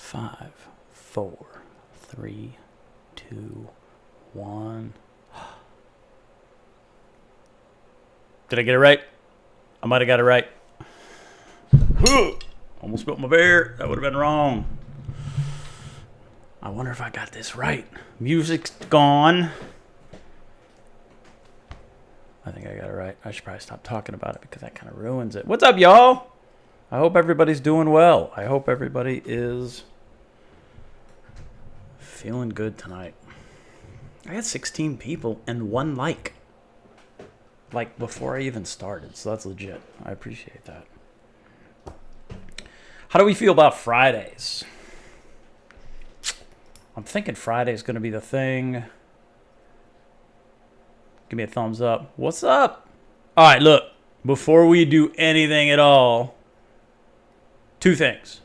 5, 4, 3, 2, 1. Did I get it right? I might have got it right. Almost spilled my beer. That would have been wrong. I wonder if I got this right. Music's gone. I think I got it right. I should probably stop talking about it because that kind of ruins it. What's up, y'all? I hope everybody's doing well. I hope everybody is feeling good tonight. I had 16 people and 1 like before I even started, so that's legit. I appreciate that. How do we feel about Fridays? I'm thinking Friday's going to be the thing. Give me a thumbs up. What's up? All right, look. Before we do anything at all, 2 things.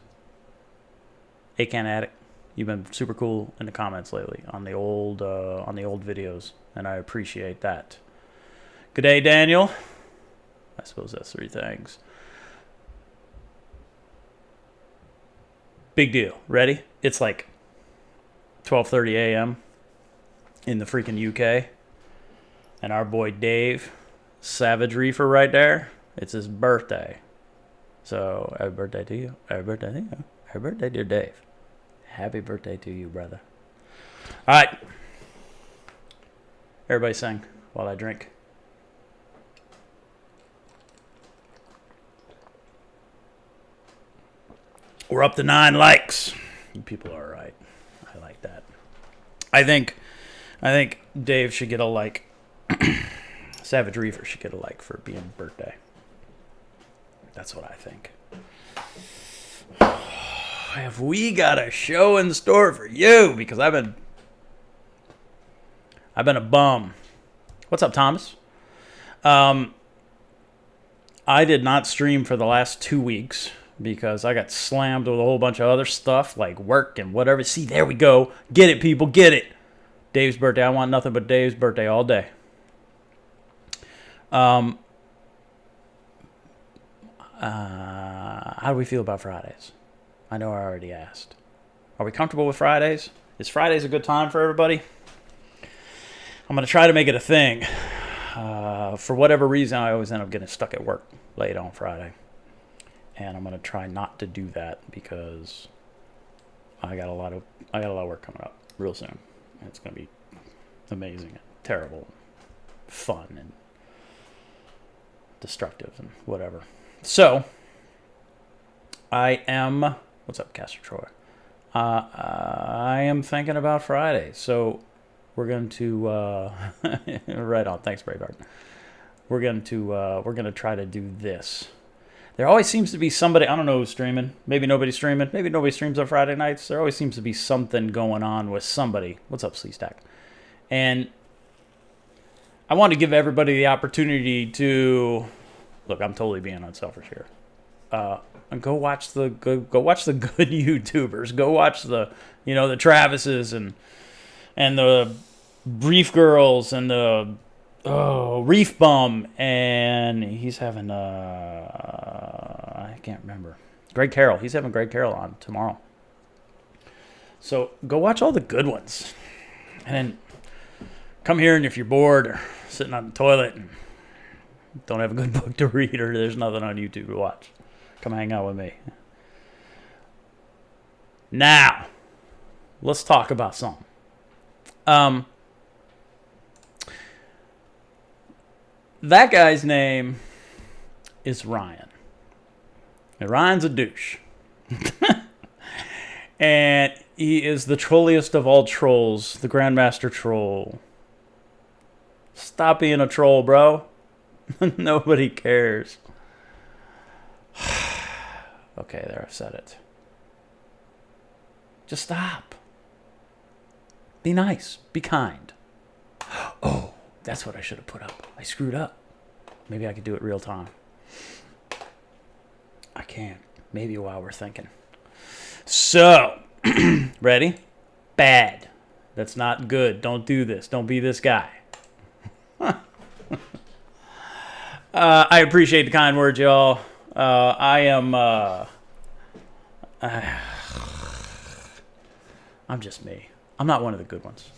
A-Can Addict, you've been super cool in the comments lately on the old videos, and I appreciate that. Good day, Daniel. I suppose that's 3 things. Big deal. Ready? It's like 12:30 a.m. in the freaking UK. And our boy Dave, Savage Reefer right there, it's his birthday. So, happy birthday to you. Happy birthday to you. Happy birthday, dear Dave. Happy birthday to you, brother. All right. Everybody sing while I drink. We're up to 9 likes. You people are right. I like that. I think Dave should get a like. Savage Reefer should get a like for being birthday. That's what I think. Have we got a show in store for you? Because I've been a bum. What's up, Thomas? I did not stream for the last 2 weeks because I got slammed with a whole bunch of other stuff like work and whatever. See, there we go. Get it, people. Get it. Dave's birthday. I want nothing but Dave's birthday all day. How do we feel about Fridays? I know I already asked. Are we comfortable with Fridays? Is Fridays a good time for everybody? I'm going to try to make it a thing. For whatever reason, I always end up getting stuck at work late on Friday. And I'm going to try not to do that because I got a lot of work coming up real soon. It's going to be amazing and terrible, and fun and destructive and whatever. So, I am... What's up, Castor Troy? I am thinking about Friday. So, we're going to... right on. Thanks, Braveheart. We're going to try to do this. There always seems to be somebody... I don't know who's streaming. Maybe nobody's streaming. Maybe nobody streams on Friday nights. There always seems to be something going on with somebody. What's up, Sleestack? And I want to give everybody the opportunity to... Look, I'm totally being unselfish here. And go watch the good YouTubers. Go watch the Travises and the Brief Girls and the Reef Bum, and he's having I can't remember. Greg Carroll. He's having Greg Carroll on tomorrow. So go watch all the good ones, and then come here, and if you're bored or sitting on the toilet and don't have a good book to read or there's nothing on YouTube to watch, come hang out with me. Now, let's talk about something. That guy's name is Ryan. And Ryan's a douche. And he is the trolliest of all trolls, the Grandmaster Troll. Stop being a troll, bro. Nobody cares. Okay, there, I've said it. Just stop. Be nice. Be kind. Oh, that's what I should have put up. I screwed up. Maybe I could do it real time. I can't. Maybe while we're thinking. So, ready? Bad. That's not good. Don't do this. Don't be this guy. I appreciate the kind words, y'all. I am... I'm just me. I'm not one of the good ones.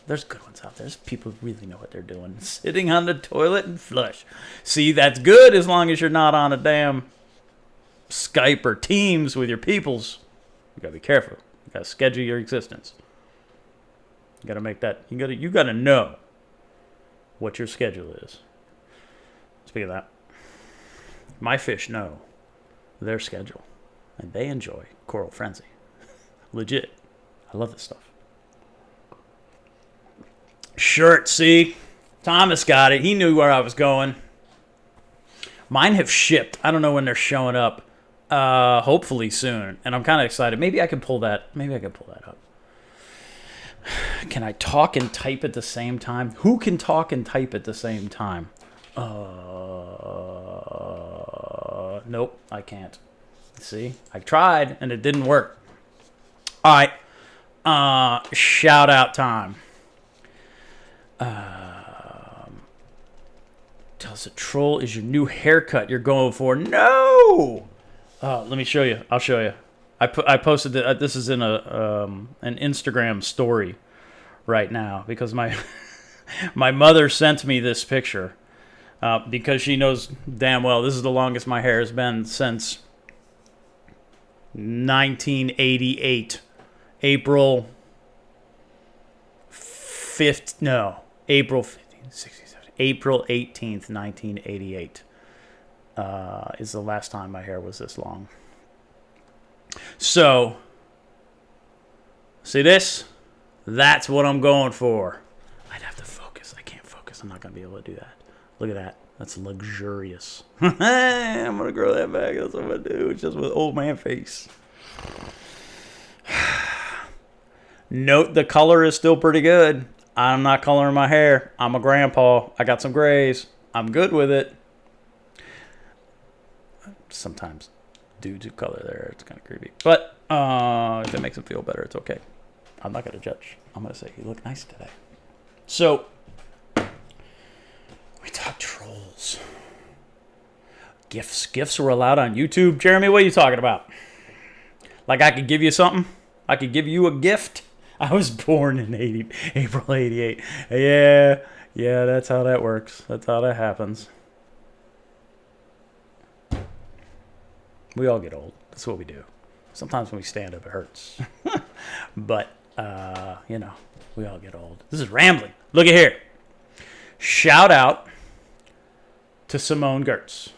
There's good ones out there. There's people who really know what they're doing. Sitting on the toilet and flush. See, that's good as long as you're not on a damn Skype or Teams with your peoples. You gotta be careful. You gotta schedule your existence. You gotta make that. You gotta know what your schedule is. Speaking of that, my fish know their schedule, and they enjoy Coral Frenzy. Legit. I love this stuff. Shirt, see? Thomas got it. He knew where I was going. Mine have shipped. I don't know when they're showing up. Hopefully soon. And I'm kind of excited. Maybe I can pull that. Maybe I can pull that up. Can I talk and type at the same time? Who can talk and type at the same time? Nope, I can't. See? I tried and it didn't work. All right. Shout out time. Tell us a troll is your new haircut you're going for. No! Let me show you. I'll show you. I posted it. This is in an Instagram story right now because my my mother sent me this picture because she knows damn well this is the longest my hair has been since 1988. April 5th. No, April 15th, 67. April 18th, 1988 is the last time my hair was this long. So, see this? That's what I'm going for. I'd have to focus. I can't focus. I'm not going to be able to do that. Look at that. That's luxurious. I'm going to grow that back. That's what I'm going to do. It's just with old man face. Note the color is still pretty good. I'm not coloring my hair. I'm a grandpa. I got some grays. I'm good with it. Sometimes dudes who color their hair, it's kind of creepy. But if it makes them feel better, it's okay. I'm not going to judge. I'm going to say, you look nice today. So, we talk trolls. Gifts. Gifts were allowed on YouTube. Jeremy, what are you talking about? Like I could give you something? I could give you a gift? I was born in April 88. Yeah, that's how that works. That's how that happens. We all get old. That's what we do. Sometimes when we stand up, it hurts. But, we all get old. This is rambling. Look at here. Shout out to Simone Gertz.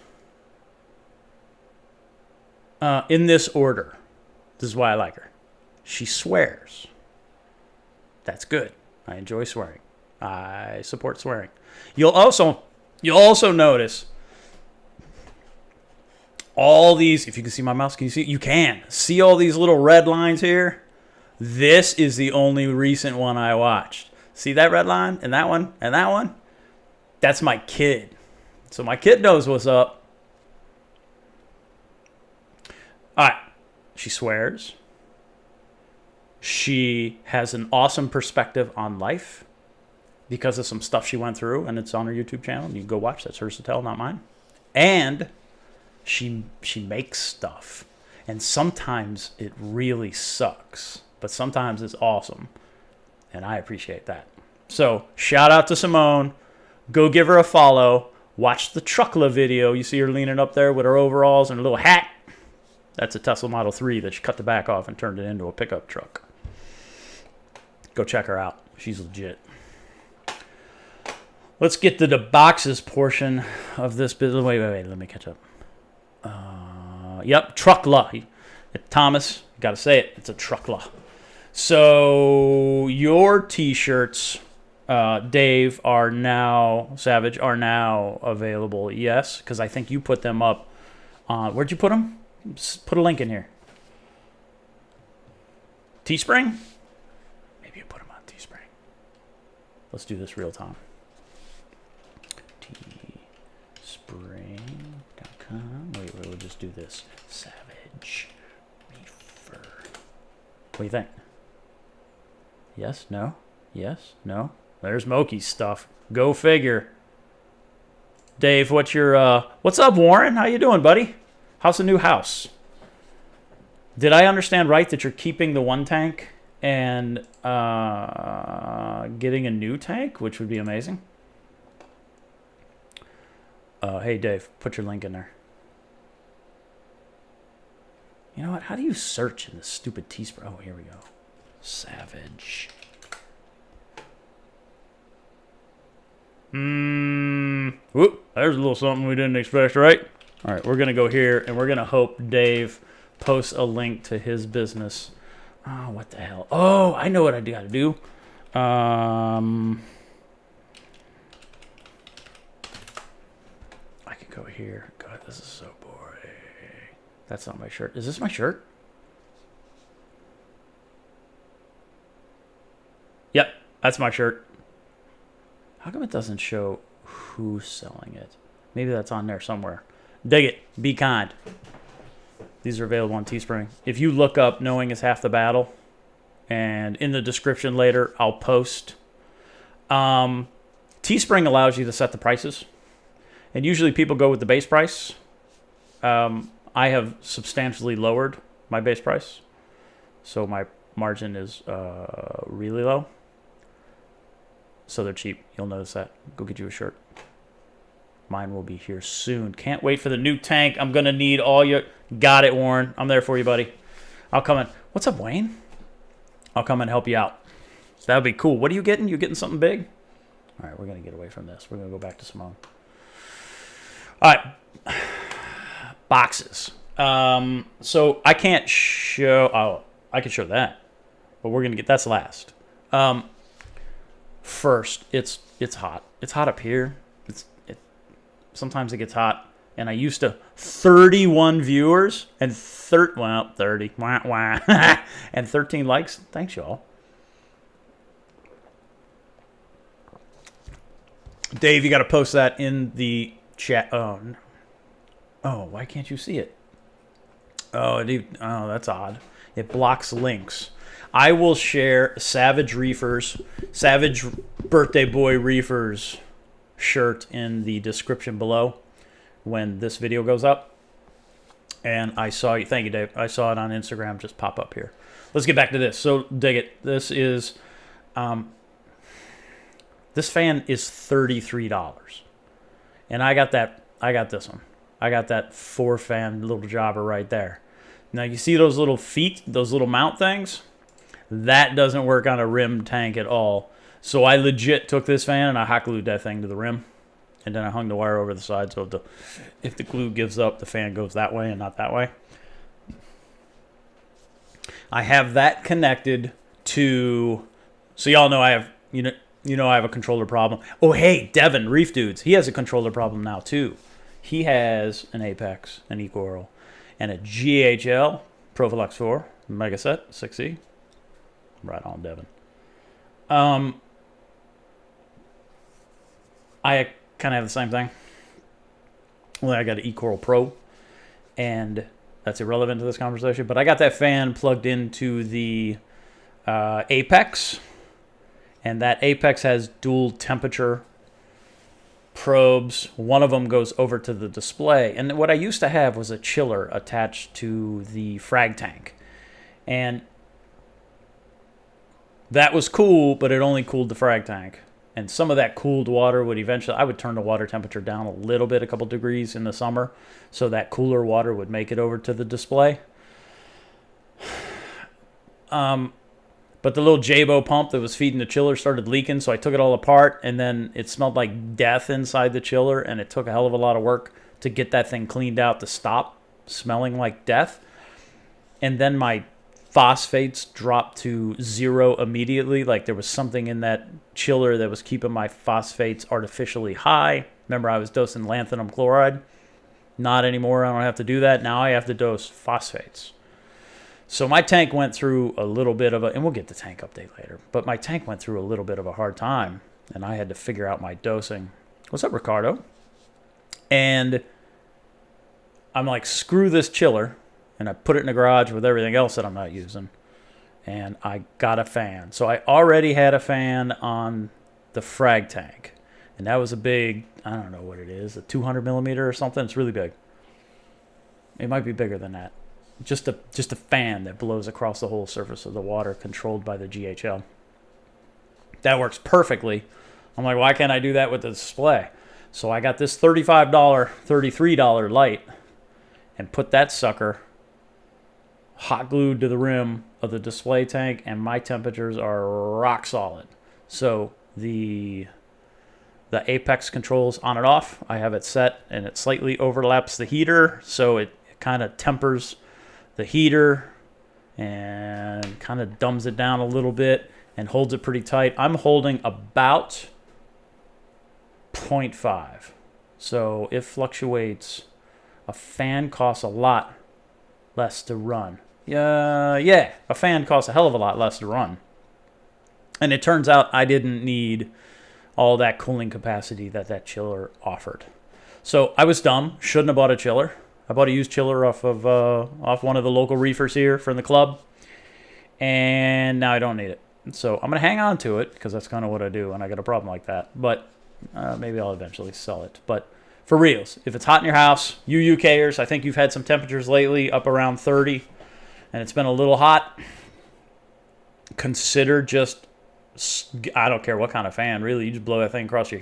In this order. This is why I like her. She swears. That's good. I enjoy swearing. I support swearing. You'll also notice all these, if you can see my mouse, can you see? You can. See all these little red lines here? This is the only recent one I watched. See that red line? And that one? And that one? That's my kid. So my kid knows what's up. All right. She swears. She has an awesome perspective on life because of some stuff she went through, and it's on her YouTube channel. You can go watch. That's hers to tell, not mine. And she makes stuff, and sometimes it really sucks, but sometimes it's awesome, and I appreciate that. So shout out to Simone. Go give her a follow. Watch the Truckla video. You see her leaning up there with her overalls and a little hat. That's a Tesla Model 3 that she cut the back off and turned it into a pickup truck. Go check her out. She's legit. Let's get to the boxes portion of this business. Wait. Let me catch up. Yep, Truckla. Thomas, got to say it. It's a Truckla. So your T-shirts, Dave, Savage, are now available. Yes, because I think you put them up. Where'd you put them? Put a link in here. Teespring? Maybe you put them on Teespring. Let's do this real time. Teespring.com. Wait, we'll just do this. Savage Reefer. What do you think? Yes? No? Yes? No? There's Moki's stuff. Go figure. Dave, what's up, Warren? How you doing, buddy? How's the new house? Did I understand right that you're keeping the one tank and getting a new tank, which would be amazing. Hey, Dave, put your link in there. You know what? How do you search in this stupid Teespring? Oh, here we go. Savage. Whoop, there's a little something we didn't expect, right? All right, we're going to go here, and we're going to hope Dave posts a link to his business. Oh, what the hell? Oh, I know what I got to do. I can go here. God, this is so boring. That's not my shirt. Is this my shirt? Yep, that's my shirt. How come it doesn't show who's selling it? Maybe that's on there somewhere. Dig it. Be kind. These are available on Teespring. If you look up Knowing is Half the Battle, and in the description later, I'll post. Teespring allows you to set the prices. And usually people go with the base price. I have substantially lowered my base price. So my margin is really low. So they're cheap. You'll notice that. Go get you a shirt. Mine will be here soon. Can't wait for the new tank. I'm going to need all your... Got it, Warren. I'm there for you, buddy. I'll come in. What's up, Wayne? I'll come and help you out. That would be cool. What are you getting? You getting something big? All right, we're going to get away from this. We're going to go back to Simone. All right. Boxes. So I can't show... Oh, I can show that. But we're going to get... That's last. First, it's hot. It's hot up here. Sometimes it gets hot. And I used to 31 viewers and 30 wah, wah, and 13 likes. Thanks, y'all. Dave, you got to post that in the chat. Oh, why can't you see it? Oh, that's odd. It blocks links. I will share Savage Birthday Boy Reefers shirt in the description below when this video goes up. And I saw you. Thank you, Dave. I saw it on Instagram just pop up here. Let's get back to this. So dig it. This is this fan is $33. And I got this one. I got that 4-fan little jobber right there. Now you see those little feet, those little mount things? That doesn't work on a rim tank at all. So I legit took this fan and I hot glued that thing to the rim. And then I hung the wire over the side so if the glue gives up, the fan goes that way and not that way. I have that connected to... So y'all know I have... You know I have a controller problem. Oh, hey, Devin, Reef Dudes. He has a controller problem now, too. He has an Apex, an E-Coral, and a GHL Profilux 4 Mega Set 6E. Right on, Devin. I kind of have the same thing. Only I got an E-Coral Pro, and that's irrelevant to this conversation. But I got that fan plugged into the Apex, and that Apex has dual temperature probes. One of them goes over to the display. And what I used to have was a chiller attached to the frag tank. And that was cool, but it only cooled the frag tank. And some of that cooled water would eventually... I would turn the water temperature down a little bit, a couple degrees in the summer, so that cooler water would make it over to the display. But the little Jabo pump that was feeding the chiller started leaking, so I took it all apart, and then it smelled like death inside the chiller, and it took a hell of a lot of work to get that thing cleaned out to stop smelling like death. And then my phosphates dropped to 0 immediately. Like there was something in that chiller that was keeping my phosphates artificially high. Remember, I was dosing lanthanum chloride. Not anymore. I don't have to do that. Now I have to dose phosphates. So my tank went through a little bit of a... And we'll get the tank update later. But my tank went through a little bit of a hard time. And I had to figure out my dosing. What's up, Ricardo? And I'm like, screw this chiller. And I put it in the garage with everything else that I'm not using. And I got a fan. So I already had a fan on the frag tank. And that was a big, I don't know what it is, a 200 millimeter or something. It's really big. It might be bigger than that. just a fan that blows across the whole surface of the water, controlled by the GHL. That works perfectly. I'm like, why can't I do that with the display? So I got this $35, $33 light and put that sucker hot glued to the rim of the display tank, and my temperatures are rock solid. So the apex controls on and off, I have it set, and it slightly overlaps the heater, so it kind of tempers the heater and kind of dumbs it down a little bit and holds it pretty tight. I'm holding about 0.5, so it fluctuates. A fan costs a lot less to run. Yeah, a fan costs a hell of a lot less to run. And it turns out I didn't need all that cooling capacity that chiller offered. So I was dumb. Shouldn't have bought a chiller. I bought a used chiller off one of the local reefers here from the club, and now I don't need it. So I'm gonna hang on to it because that's kind of what I do when I get a problem like that. But maybe I'll eventually sell it. But for reals, if it's hot in your house, you UKers, I think you've had some temperatures lately up around 30, and it's been a little hot. Consider just, I don't care what kind of fan, really. You just blow that thing across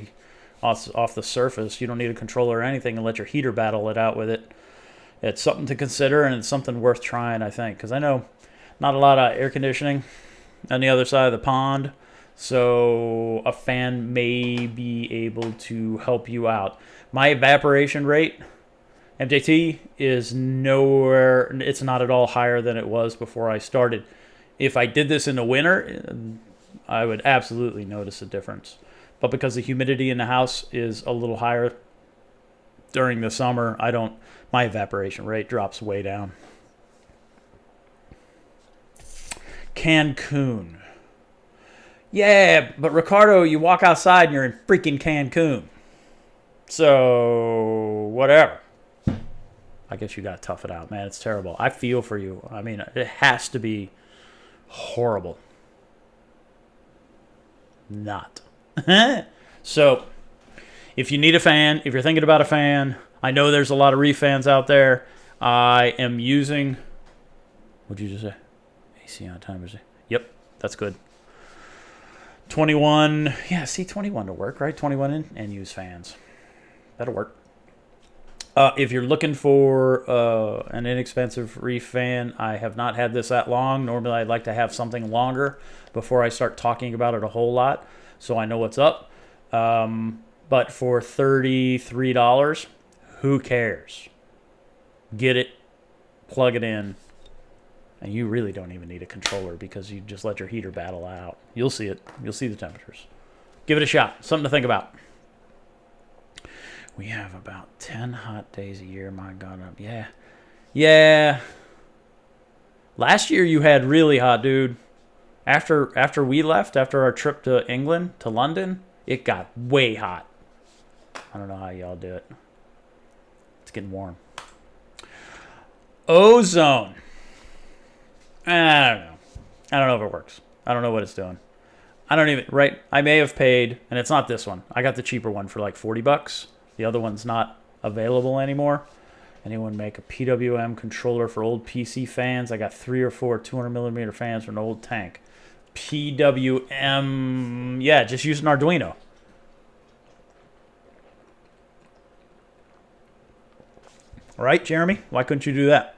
off the surface. You don't need a controller or anything, and let your heater battle it out with it. It's something to consider, and it's something worth trying, I think, because I know not a lot of air conditioning on the other side of the pond, so a fan may be able to help you out. My evaporation rate, MJT, is nowhere, it's not at all higher than it was before I started. If I did this in the winter, I would absolutely notice a difference. But because the humidity in the house is a little higher during the summer, my evaporation rate drops way down. Cancun. Yeah, but Ricardo, you walk outside and you're in freaking Cancun. So, whatever. I guess you got to tough it out, man. It's terrible. I feel for you. I mean, it has to be horrible. Not. So, if you need a fan, if you're thinking about a fan, I know there's a lot of reef fans out there. I am using, what'd you just say? AC on timers. Yep, that's good. 21, yeah, see, 21 to work, right? 21 in, and use fans. That'll work. If you're looking for an inexpensive reef fan, I have not had this that long. Normally, I'd like to have something longer before I start talking about it a whole lot, so I know what's up. But for $33, who cares? Get it, plug it in, and you really don't even need a controller because you just let your heater battle out. You'll see it. You'll see the temperatures. Give it a shot. Something to think about. We have about 10 hot days a year. My God. Yeah. Last year you had really hot, dude. After we left, after our trip to England, to London, it got way hot. I don't know how y'all do it. It's getting warm. Ozone. I don't know. I don't know if it works. I don't know what it's doing. I may have paid, and it's not this one. I got the cheaper one for like $40. The other one's not available anymore. Anyone make a PWM controller for old PC fans? I got 3 or 4 200mm fans for an old tank. PWM, yeah, just use an Arduino. Right, Jeremy? Why couldn't you do that?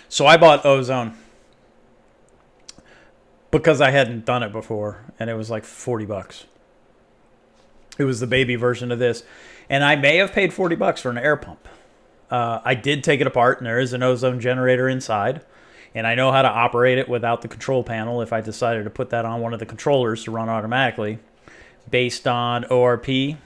So I bought Ozone because I hadn't done it before, and it was like $40. It was the baby version of this, and I may have paid $40 for an air pump. I did take it apart, and there is an ozone generator inside, and I know how to operate it without the control panel if I decided to put that on one of the controllers to run automatically based on ORP.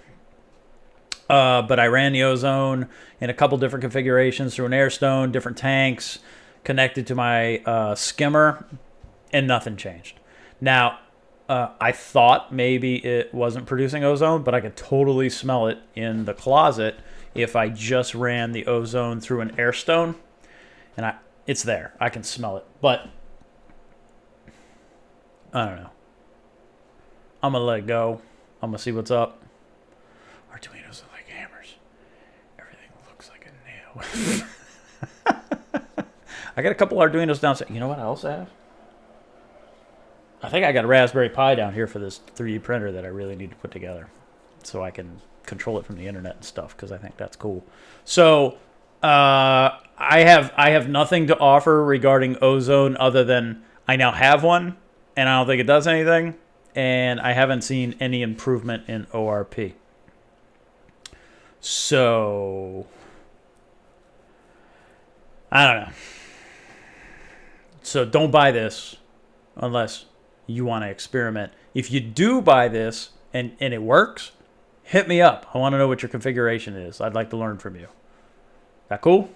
But I ran the ozone in a couple different configurations through an Airstone, different tanks, connected to my skimmer, and nothing changed. Now, I thought maybe it wasn't producing ozone, but I could totally smell it in the closet if I just ran the ozone through an Airstone, and it's there. I can smell it, but I don't know. I'm going to let it go. I'm going to see what's up. Arduinos are like hammers. Everything looks like a nail. I got a couple Arduinos downstairs. You know what I also have? I think I got a Raspberry Pi down here for this 3D printer that I really need to put together, so I can control it from the internet and stuff, because I think that's cool. So I have nothing to offer regarding Ozone other than I now have one, and I don't think it does anything, and I haven't seen any improvement in ORP. So I don't know. So don't buy this unless you want to experiment. If you do buy this and it works, hit me up. I want to know what your configuration is. I'd like to learn from you. That cool?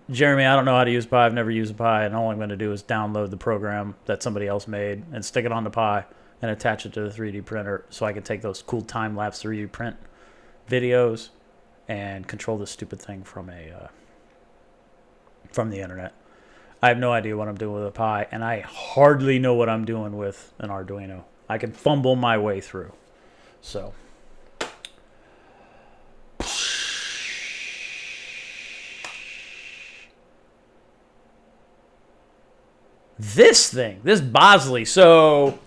Jeremy, I don't know how to use Pi. I've never used a Pi, and all I'm going to do is download the program that somebody else made and stick it on the Pi and attach it to the 3D printer so I can take those cool time-lapse 3D print videos and control this stupid thing from the internet. I have no idea what I'm doing with a Pi, and I hardly know what I'm doing with an Arduino. I can fumble my way through. So this thing, this Bosley, so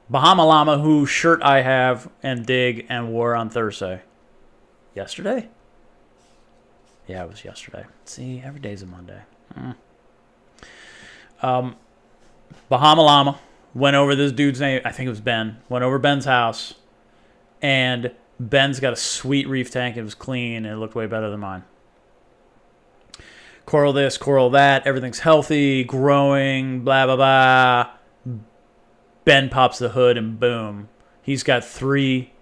Bahama Llama, whose shirt I have and dig and wore on Thursday. Yesterday? Yeah, it was yesterday. See, every day's a Monday. Bahama Llama went over this dude's name. I think it was Ben. Went over Ben's house, and Ben's got a sweet reef tank. It was clean, and it looked way better than mine. Coral this, coral that. Everything's healthy, growing, blah, blah, blah. Ben pops the hood, and boom. He's got 3.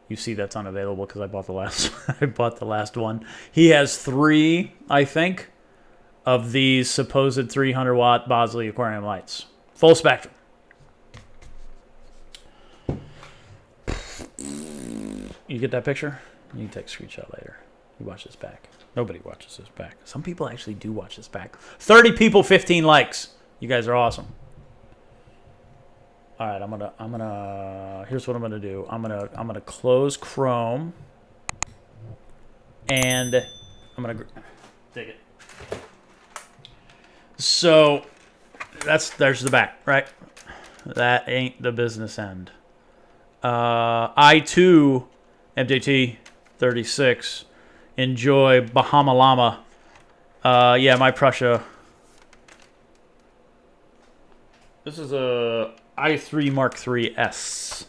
You see that's unavailable because I bought the last I bought the last one. He has 3, I think, of these supposed 300-watt Bosley aquarium lights. Full spectrum. You get that picture? You can take a screenshot later. You watch this back. Nobody watches this back. Some people actually do watch this back. 30 people, 15 likes. You guys are awesome. All right, I'm gonna. Here's what I'm gonna do. I'm gonna close Chrome, and I'm gonna dig it. So there's the back, right? That ain't the business end. I2 MJT 36. Enjoy Bahama Llama. Yeah, my Prussia. This is a i3 Mark III S.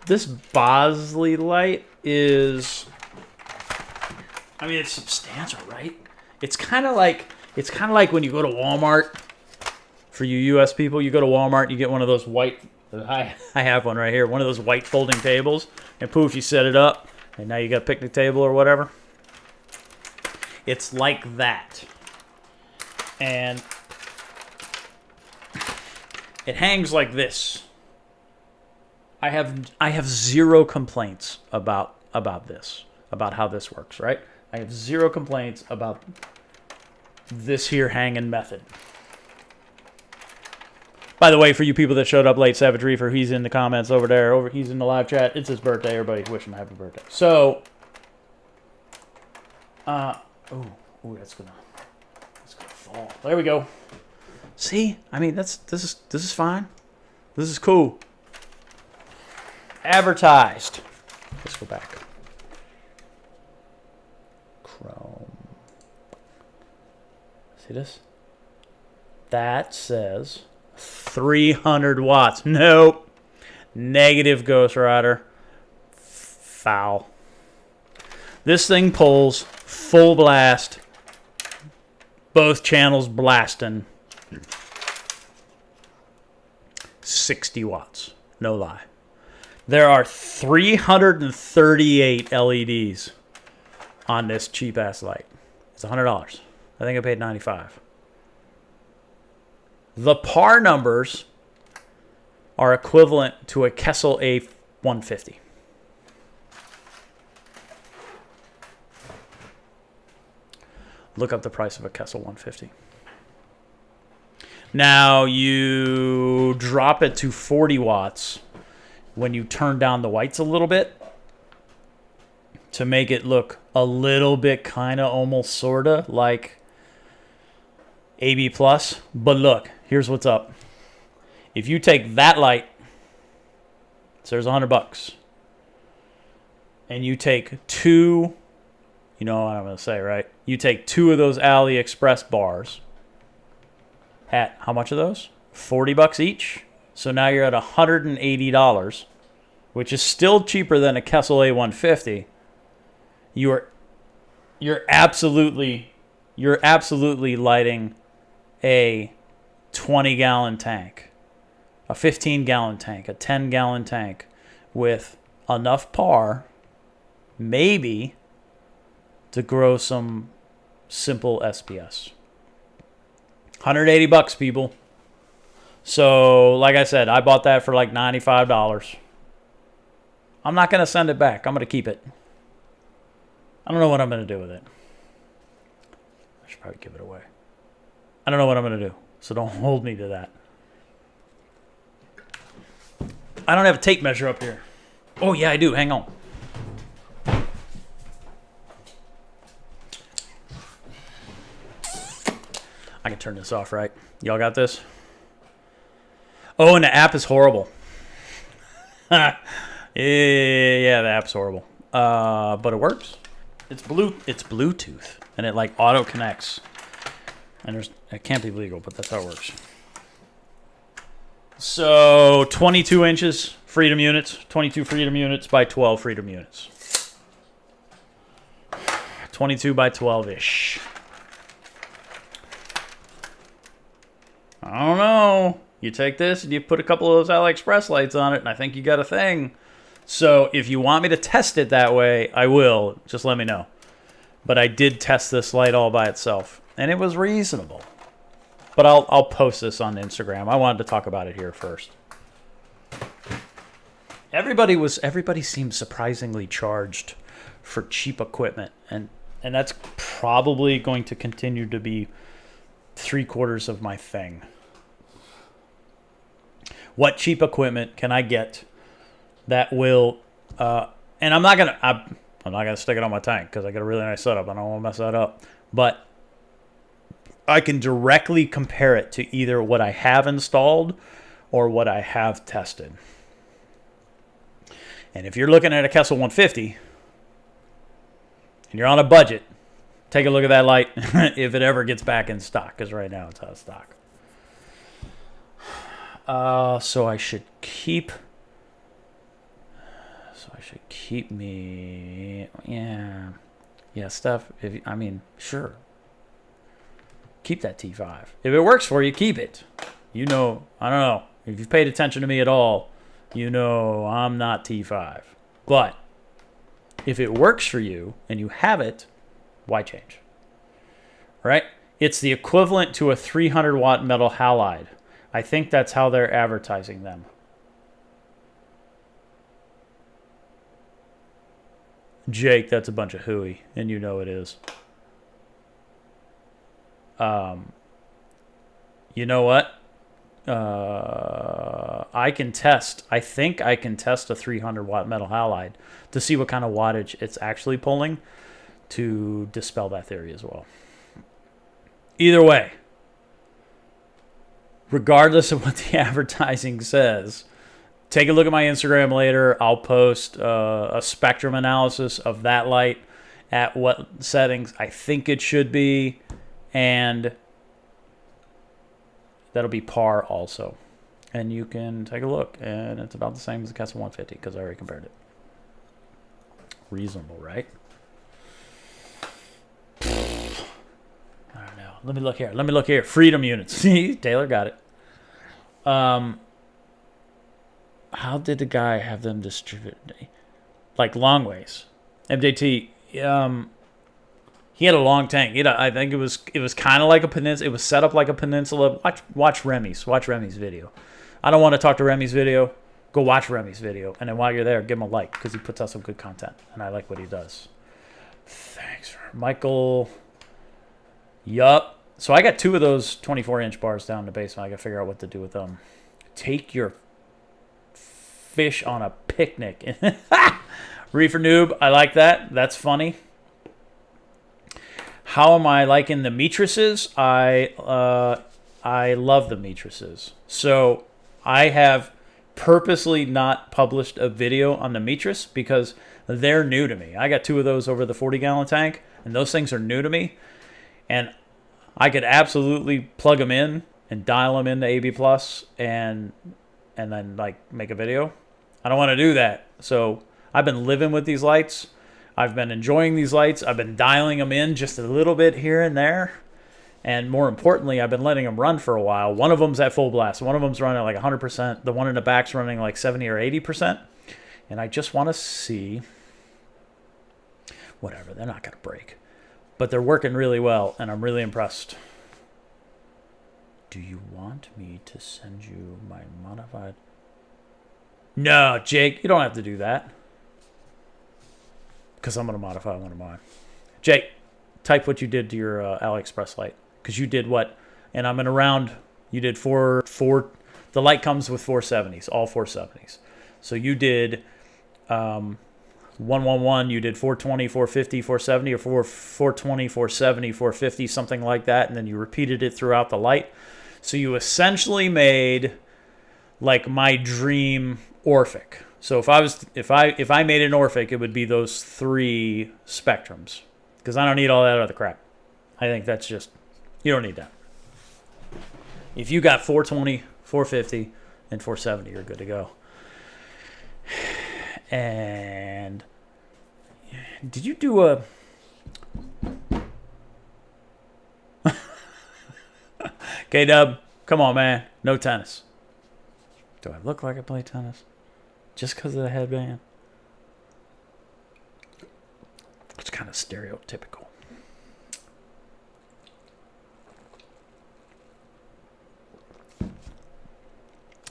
This Bosley light is, I mean, it's substantial, right? It's kind of like when you go to Walmart. For you U.S. people, you go to Walmart, you get one of those white. I have one right here. One of those white folding tables, and poof, you set it up, and now you got a picnic table or whatever. It's like that. And it hangs like this. I have zero complaints about this, about how this works, right? I have zero complaints about this here hanging method. By the way, for you people that showed up late, Savage Reefer, he's in the comments over there. He's in the live chat. It's his birthday. Everybody wish him a happy birthday. So, that's gonna fall. There we go. See, I mean, this is fine. This is cool. Advertised. Let's go back. Chrome. See this? That says 300 watts. Nope. Negative, Ghost Rider. Foul. This thing pulls full blast. Both channels blasting. 60 watts. No lie. There are 338 LEDs on this cheap-ass light. It's $100. I think I paid $95. The par numbers are equivalent to a Kessel A150. Look up the price of a Kessel 150. Now you drop it to 40 watts when you turn down the whites a little bit to make it look a little bit kind of almost sort of like AB+. But look, here's what's up. If you take that light, so there's $100, and you take two, you know what I'm going to say, right? You take two of those AliExpress bars at how much are those? $40 each. So now you're at $180, which is still cheaper than a Kessel A150. You're absolutely lighting a 20-gallon tank, a 15-gallon tank, a 10-gallon tank with enough par, maybe, to grow some simple SPS. $180, people. So, like I said, I bought that for like $95. I'm not going to send it back. I'm going to keep it. I don't know what I'm going to do with it. I should probably give it away. I don't know what I'm going to do, so don't hold me to that. I don't have a tape measure up here. Oh, yeah, I do. Hang on. I can turn this off, right? Y'all got this? Oh, and the app is horrible. Yeah, the app's horrible. But it works. It's Bluetooth, and it like auto connects. And it can't be legal, but that's how it works. So 22 inches freedom units, 22 freedom units by 12 freedom units. 22 by 12-ish. I don't know. You take this and you put a couple of those AliExpress lights on it, and I think you got a thing. So if you want me to test it that way, I will. Just let me know. But I did test this light all by itself, and it was reasonable. But I'll post this on Instagram. I wanted to talk about it here first. Everybody seemed surprisingly charged for cheap equipment, and that's probably going to continue to be 3/4 of my thing. What cheap equipment can I get that will, and I'm not gonna stick it on my tank because I got a really nice setup. I don't want to mess that up. But I can directly compare it to either what I have installed or what I have tested. And if you're looking at a Kessel 150 and you're on a budget, take a look at that light if it ever gets back in stock, because right now it's out of stock. So I should keep me, yeah, Steph. Sure. Keep that T5. If it works for you, keep it. You know, I don't know. If you've paid attention to me at all, you know I'm not T5. But if it works for you and you have it, why change? Right? It's the equivalent to a 300-watt metal halide. I think that's how they're advertising them. Jake, that's a bunch of hooey, and you know it is. You know what? I think I can test a 300-watt metal halide to see what kind of wattage it's actually pulling to dispel that theory as well. Either way, regardless of what the advertising says, take a look at my Instagram later. I'll post a spectrum analysis of that light at what settings I think it should be, and that'll be par also. And you can take a look, and it's about the same as the Kessel 150 because I already compared it. Reasonable, right? I don't know. Let me look here. Freedom units. Taylor got it. How did the guy have them distributed? Like long ways. MJT. He had a long tank. I think it was kind of like a peninsula. It was set up like a peninsula. Watch Remy's video. I don't want to talk to Remy's video. Go watch Remy's video, and then while you're there, give him a like because he puts out some good content, and I like what he does. Thanks, Michael. Yup. So I got 2 of those 24-inch bars down in the basement. I got to figure out what to do with them. Take your fish on a picnic. Reefer noob, I like that. That's funny. How am I liking the matrices? I love the matrices. So I have purposely not published a video on the matris because they're new to me. I got 2 of those over the 40-gallon tank, and those things are new to me. And I could absolutely plug them in and dial them into AB Plus and then like make a video. I don't want to do that. So I've been living with these lights. I've been enjoying these lights. I've been dialing them in just a little bit here and there. And more importantly, I've been letting them run for a while. One of them's at full blast. One of them's running like 100%. The one in the back's running like 70 or 80%. And I just want to see. Whatever, they're not going to break. But they're working really well, and I'm really impressed. Do you want me to send you my modified? No, Jake, you don't have to do that. Because I'm going to modify one of mine. Jake, type what you did to your AliExpress light. Because you did what? And I'm in a round. You did four. The light comes with 470s, all 470s. So you did 111. You did 420, 450, 470, or 420, 470, 450, something like that. And then you repeated it throughout the light. So you essentially made like my dream Orphic. So if I made an Orphic, it would be those 3 spectrums. Because I don't need all that other crap. I think that's just, you don't need that. If you got 420, 450, and 470, you're good to go. And did you do a... K-Dub, come on, man. No tennis. Do I look like I play tennis? Just because of the headband? It's kind of stereotypical.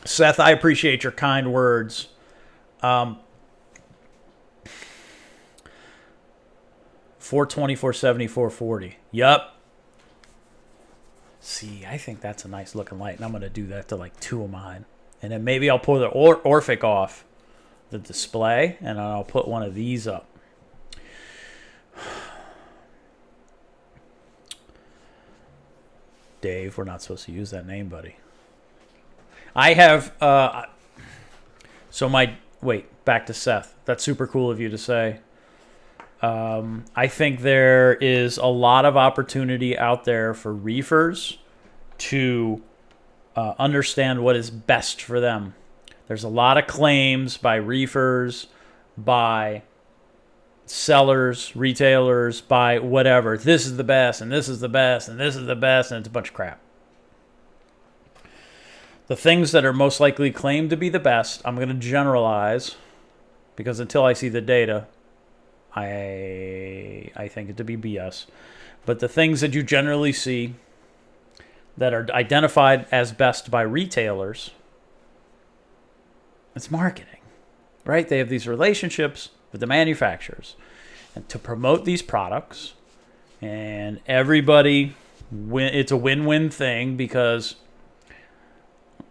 Seth, I appreciate your kind words. 420, 470, 440. Yup. See, I think that's a nice looking light, and I'm going to do that to like 2 of mine. And then maybe I'll pull the Orphic off the display, and I'll put one of these up. Dave, we're not supposed to use that name, buddy. I have, wait, back to Seth. That's super cool of you to say. I think there is a lot of opportunity out there for reefers to understand what is best for them. There's a lot of claims by reefers, by sellers, retailers, by whatever. This is the best, and this is the best, and this is the best, and it's a bunch of crap. The things that are most likely claimed to be the best, I'm going to generalize, because until I see the data, I think it to be BS. But the things that you generally see that are identified as best by retailers, it's marketing, right? They have these relationships with the manufacturers and to promote these products, and everybody, it's a win-win thing because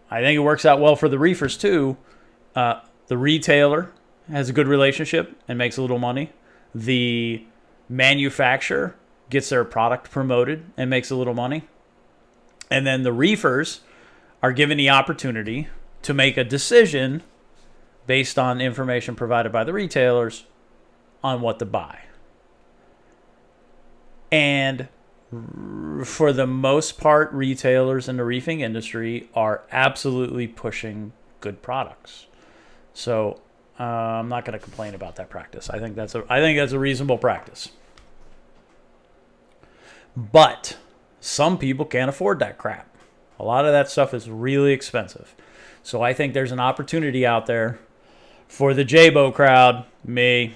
I think it works out well for the reefers too. The retailer has a good relationship and makes a little money. The manufacturer gets their product promoted and makes a little money. And then the reefers are given the opportunity to make a decision based on information provided by the retailers on what to buy. And for the most part, retailers in the reefing industry are absolutely pushing good products. So I'm not going to complain about that practice. I think that's a reasonable practice. But some people can't afford that crap. A lot of that stuff is really expensive. So I think there's an opportunity out there for the Jabo crowd, me,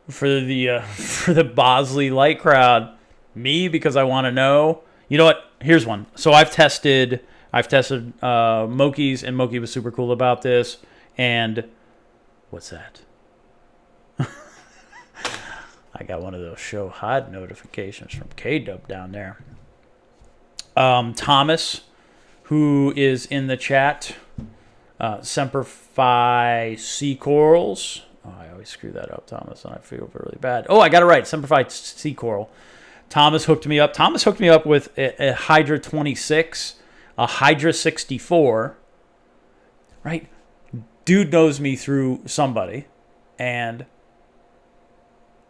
for the Bosley Light crowd, me, because I want to know. You know what? Here's one. So I've tested Moki's, and Moki was super cool about this. And what's that? I got one of those show hide notifications from K-Dub down there. Thomas, who is in the chat, Semper Fi Sea Corals. Oh, I always screw that up, Thomas, and I feel really bad. Oh, I got it right. Semper Fi Sea Coral. Thomas hooked me up. Thomas hooked me up with a Hydra 26, a Hydra 64. Right? Dude knows me through somebody, and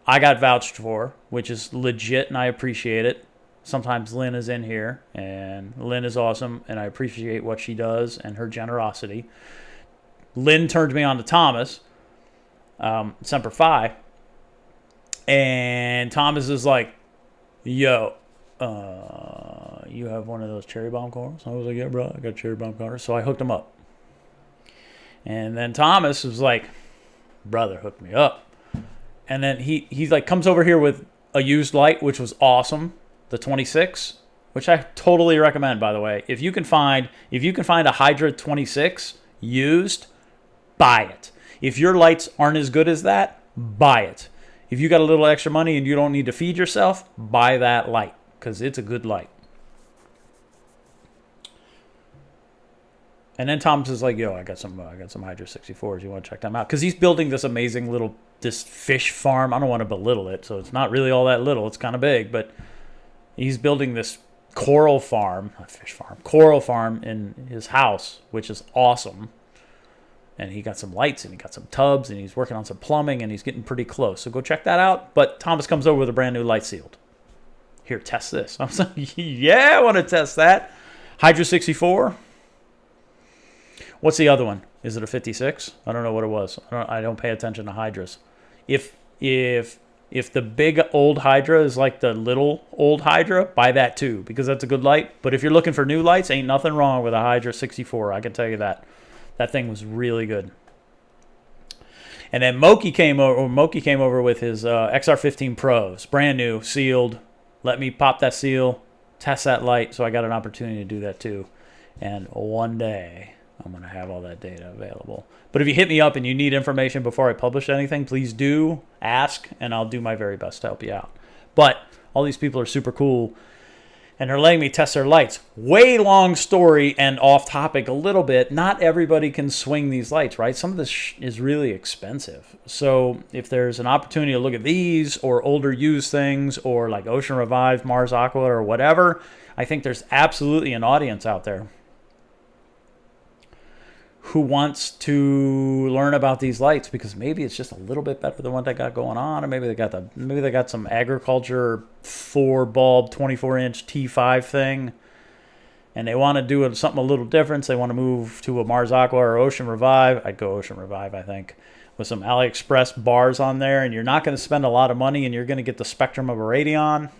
I got vouched for, which is legit, and I appreciate it. Sometimes Lynn is in here, and Lynn is awesome, and I appreciate what she does and her generosity. Lynn turned me on to Thomas, Semper Fi, and Thomas is like, yo, you have one of those cherry bomb corals? I was like, yeah, bro, I got cherry bomb corals. So I hooked him up. And then Thomas was like, brother, hook me up. And then he like comes over here with a used light, which was awesome. The 26, which I totally recommend, by the way. If you can find a Hydra 26 used, buy it. If your lights aren't as good as that, buy it. If you got a little extra money and you don't need to feed yourself, buy that light, because it's a good light. And then Thomas is like, yo, I got some Hydra 64s. You want to check them out? Because he's building this amazing this fish farm. I don't want to belittle it, so it's not really all that little. It's kind of big, but he's building this coral farm in his house, which is awesome. And he got some lights, and he got some tubs, and he's working on some plumbing, and he's getting pretty close. So go check that out. But Thomas comes over with a brand new light sealed. Here, test this. I'm like, yeah, I want to test that. Hydra 64. What's the other one? Is it a 56? I don't know what it was. I don't pay attention to Hydras. If the big old Hydra is like the little old Hydra, buy that too, because that's a good light. But if you're looking for new lights, ain't nothing wrong with a Hydra 64. I can tell you that. That thing was really good. And then Moki came over with his XR15 Pros, brand new, sealed. Let me pop that seal, test that light, so I got an opportunity to do that too. And one day, I'm going to have all that data available. But if you hit me up and you need information before I publish anything, please do ask, and I'll do my very best to help you out. But all these people are super cool, and they're letting me test their lights. Way long story and off topic a little bit. Not everybody can swing these lights, right? Some of this is really expensive. So if there's an opportunity to look at these or older used things or like Ocean Revive, Mars Aqua, or whatever, I think there's absolutely an audience out there who wants to learn about these lights, because maybe it's just a little bit better than what they got going on, or maybe they got some agriculture 4-bulb 24-inch T5 thing, and they want to do something a little different. So they want to move to a Mars Aqua or Ocean Revive. I'd go Ocean Revive, I think, with some AliExpress bars on there, and you're not going to spend a lot of money, and you're going to get the spectrum of a Radion.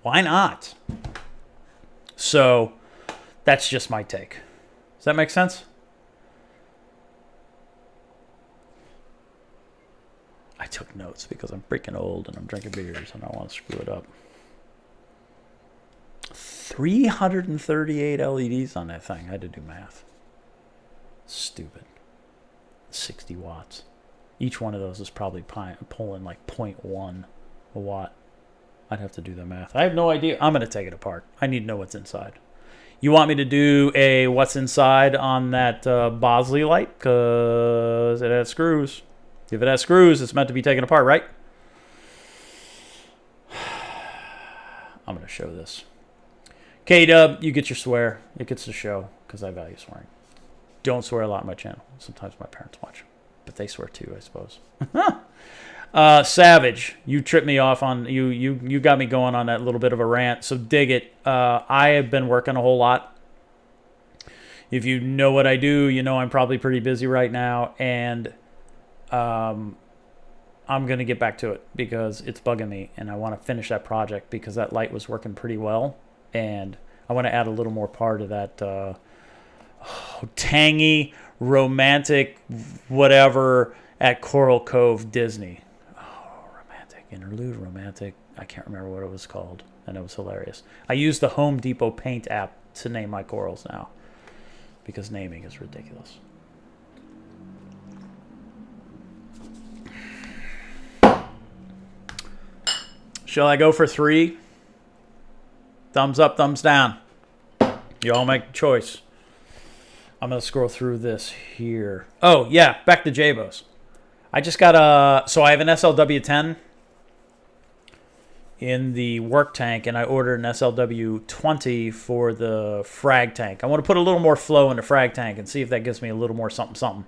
Why not? So that's just my take. Does that make sense? I took notes because I'm freaking old and I'm drinking beers and I want to screw it up. 338 LEDs on that thing. I had to do math. Stupid. 60 watts. Each one of those is probably pulling like 0.1 a watt. I'd have to do the math. I have no idea. I'm going to take it apart. I need to know what's inside. You want me to do a what's inside on that Bosley light? Because it has screws. If it has screws, it's meant to be taken apart, right? I'm going to show this. K-Dub, you get your swear. It gets to show, because I value swearing. Don't swear a lot on my channel. Sometimes my parents watch. But they swear too, I suppose. Savage, you tripped me off on you got me going on that little bit of a rant, so dig it. I have been working a whole lot. If you know what I do, you know I'm probably pretty busy right now, and I'm gonna get back to it because it's bugging me, and I want to finish that project because that light was working pretty well, and I want to add a little more part of that tangy, romantic, whatever at Coral Cove, Disney. Interlude romantic. I can't remember what it was called, and it was hilarious. I use the Home Depot Paint app to name my corals now because naming is ridiculous. Shall I go for 3? Thumbs up, thumbs down. You all make a choice. I'm going to scroll through this here. Oh, yeah, back to Jabos. I just got so I have an SLW10 in the work tank, and I ordered an SLW20 for the frag tank. I want to put a little more flow in the frag tank and see if that gives me a little more something something.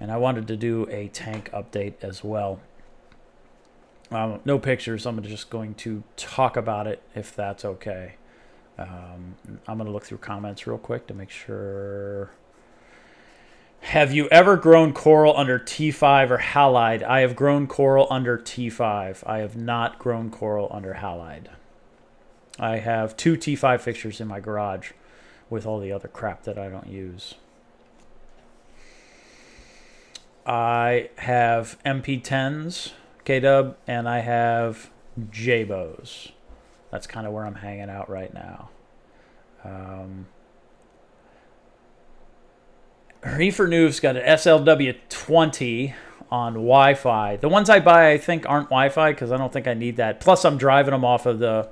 And I wanted to do a tank update as well. No pictures. I'm just going to talk about it if that's okay. I'm going to look through comments real quick to make sure. Have you ever grown coral under T5 or halide? I have grown coral under T5. I have not grown coral under halide. I have 2 T5 fixtures in my garage with all the other crap that I don't use. I have MP10s, K-Dub, and I have Jabos. That's kind of where I'm hanging out right now. Reefer Noof's got an SLW20 on Wi-Fi. The ones I buy, I think, aren't Wi-Fi because I don't think I need that. Plus, I'm driving them off of the...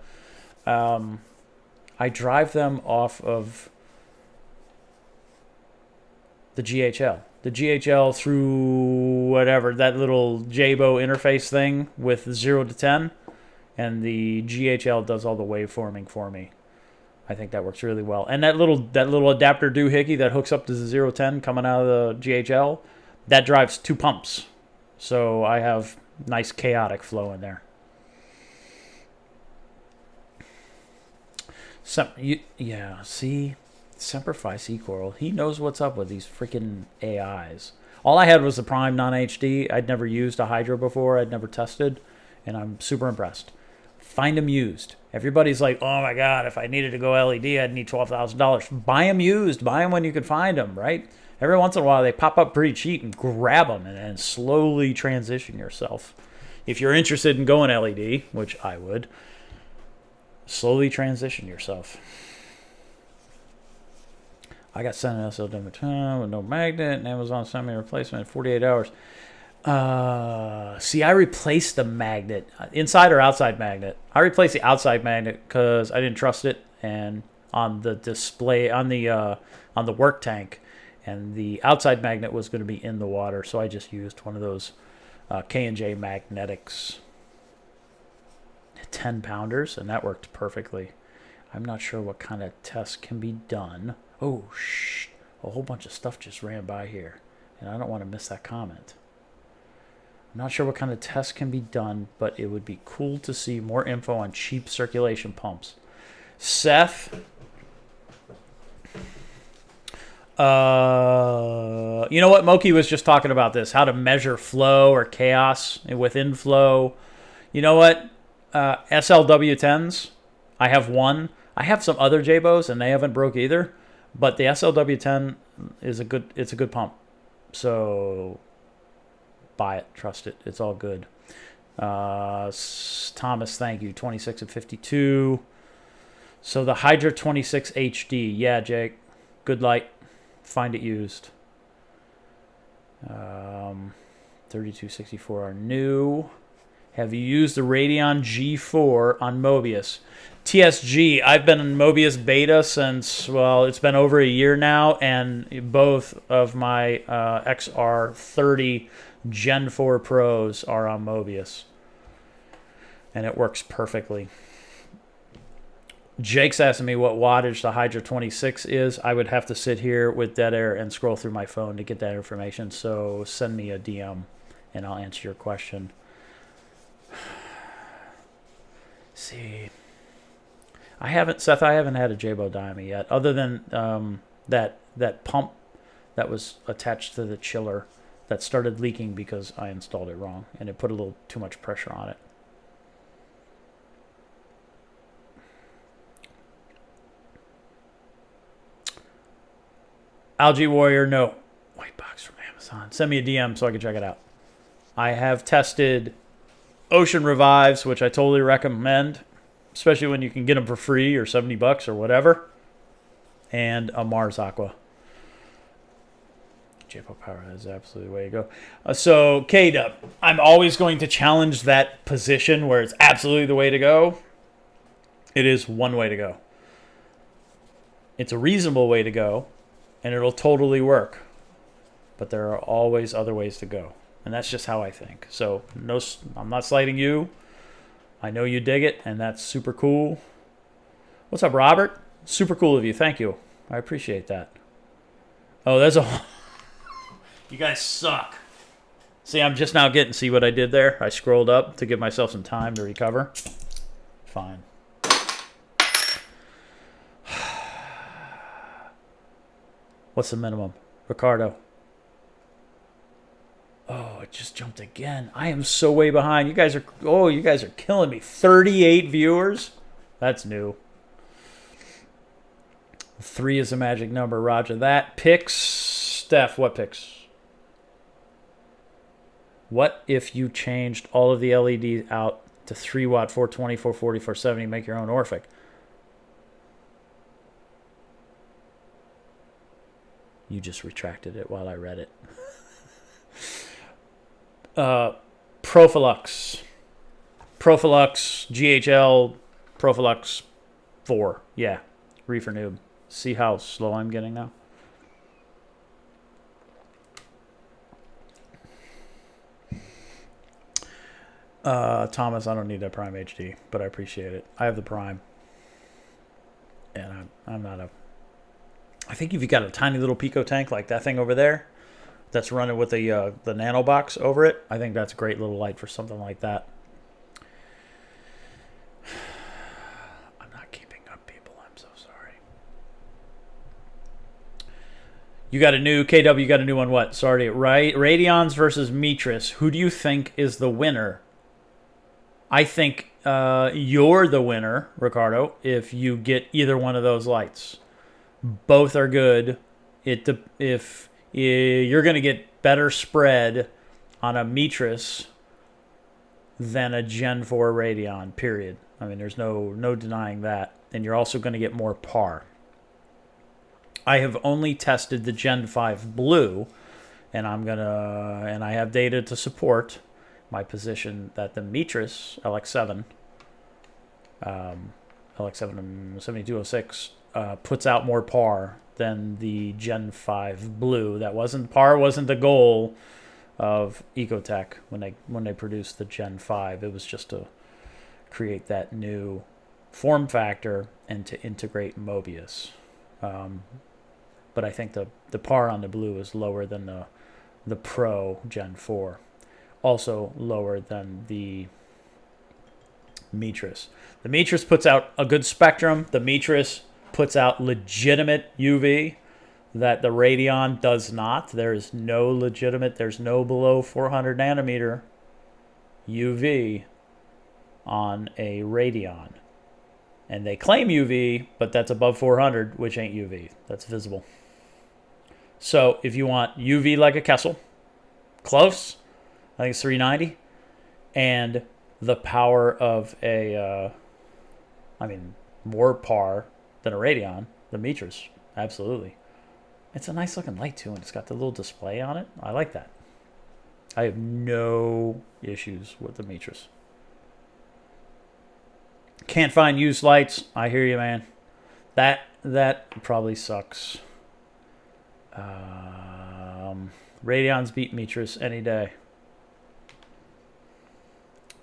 I drive them off of the GHL. The GHL through whatever, that little Jabo interface thing with 0 to 10. And the GHL does all the waveforming for me. I think that works really well. And that little adapter doohickey that hooks up to the 010 coming out of the GHL, that drives 2 pumps. So I have nice chaotic flow in there. Yeah, see? Semper Fi Sea Coral. He knows what's up with these freaking AIs. All I had was the Prime non-HD. I'd never used a Hydro before. I'd never tested. And I'm super impressed. Find them used. Everybody's like, oh my God, if I needed to go LED, I'd need $12,000. Buy them used. Buy them when you can find them, right? Every once in a while, they pop up pretty cheap and grab them and then slowly transition yourself. If you're interested in going LED, which I would, slowly transition yourself. I got sent an SLW10 with no magnet, and Amazon sent me a replacement in 48 hours. See, I replaced the magnet, inside or outside magnet. I replaced the outside magnet because I didn't trust it, and on the display on the work tank, and the outside magnet was going to be in the water, so I just used one of those K&J Magnetics 10-pounders, and that worked perfectly. I'm not sure what kind of test can be done. Oh, shh! A whole bunch of stuff just ran by here, and I don't want to miss that comment. I'm not sure what kind of tests can be done, but it would be cool to see more info on cheap circulation pumps. Seth, you know what? Moki was just talking about this, how to measure flow or chaos within flow. You know what? SLW10s, I have one. I have some other Jabos, and they haven't broke either. But the SLW10 is a good pump. So buy it, trust it. It's all good. Thomas, thank you. 26 and 52. So the Hydra 26 HD. Yeah, Jake. Good light. Find it used. 3264 are new. Have you used the Radeon G4 on Mobius? TSG, I've been in Mobius beta since, well, it's been over a year now, and both of my XR30 Gen 4 Pros are on Mobius. And it works perfectly. Jake's asking me what wattage the Hydra 26 is. I would have to sit here with dead air and scroll through my phone to get that information, so send me a DM and I'll answer your question. See, Seth, I haven't had a Jabo Diamond yet, other than that pump that was attached to the chiller that started leaking because I installed it wrong, and it put a little too much pressure on it. Algae Warrior, no. White box from Amazon. Send me a DM so I can check it out. I have tested Ocean Revives, which I totally recommend, especially when you can get them for free or $70 or whatever, and a Mars Aqua. Jabo Power is absolutely the way to go. So, K-Dub, I'm always going to challenge that position where it's absolutely the way to go. It is one way to go. It's a reasonable way to go, and it'll totally work. But there are always other ways to go. And that's just how I think. So no, I'm not slighting you. I know you dig it, and that's super cool. What's up, Robert? Super cool of you. Thank you. I appreciate that. Oh, there's a... You guys suck. See, I'm just now getting... See what I did there? I scrolled up to give myself some time to recover. Fine. What's the minimum? Ricardo. Oh, it just jumped again. I am so way behind. You guys are... Oh, you guys are killing me. 38 viewers? That's new. 3 is a magic number. Roger that. Picks. Steph, what picks? What if you changed all of the LEDs out to 3 watt, 420, 440, 470, make your own Orphic? You just retracted it while I read it. Profilux, GHL, Profilux 4. Yeah, Reefer Noob. See how slow I'm getting now? Thomas, I don't need that Prime HD, but I appreciate it. I have the Prime. And I'm not a... I think if you got a tiny little Pico tank like that thing over there that's running with the nano box over it, I think that's a great little light for something like that. I'm not keeping up, people. I'm so sorry. You got a new... KW, you got a new one what? Sorry, right? Radions versus Mitris. Who do you think is the winner? I think you're the winner, Ricardo, if you get either one of those lights. Both are good. If you're going to get better spread on a Mitris than a Gen 4 Radion, period. I mean, there's no denying that. And you're also going to get more par. I have only tested the Gen 5 Blue, and I have data to support my position that the Mitris LX7 7206 puts out more par than the Gen 5 Blue. Par wasn't the goal of Ecotech when they produced the Gen 5. It was just to create that new form factor and to integrate Mobius. But I think the par on the Blue is lower than the Pro Gen 4. Also lower than the Mitris. The Mitris puts out a good spectrum. The Mitris puts out legitimate UV that the Radion does not. There's no below 400 nanometer UV on a Radion. And they claim UV, but that's above 400, which ain't UV. That's visible. So if you want UV like a Kessel, close, I think it's 390, and the power of more par than a Radion, the Mitris, absolutely. It's a nice looking light too, and it's got the little display on it. I like that. I have no issues with the Mitris. Can't find used lights. I hear you, man. That probably sucks. Radions beat Mitris any day.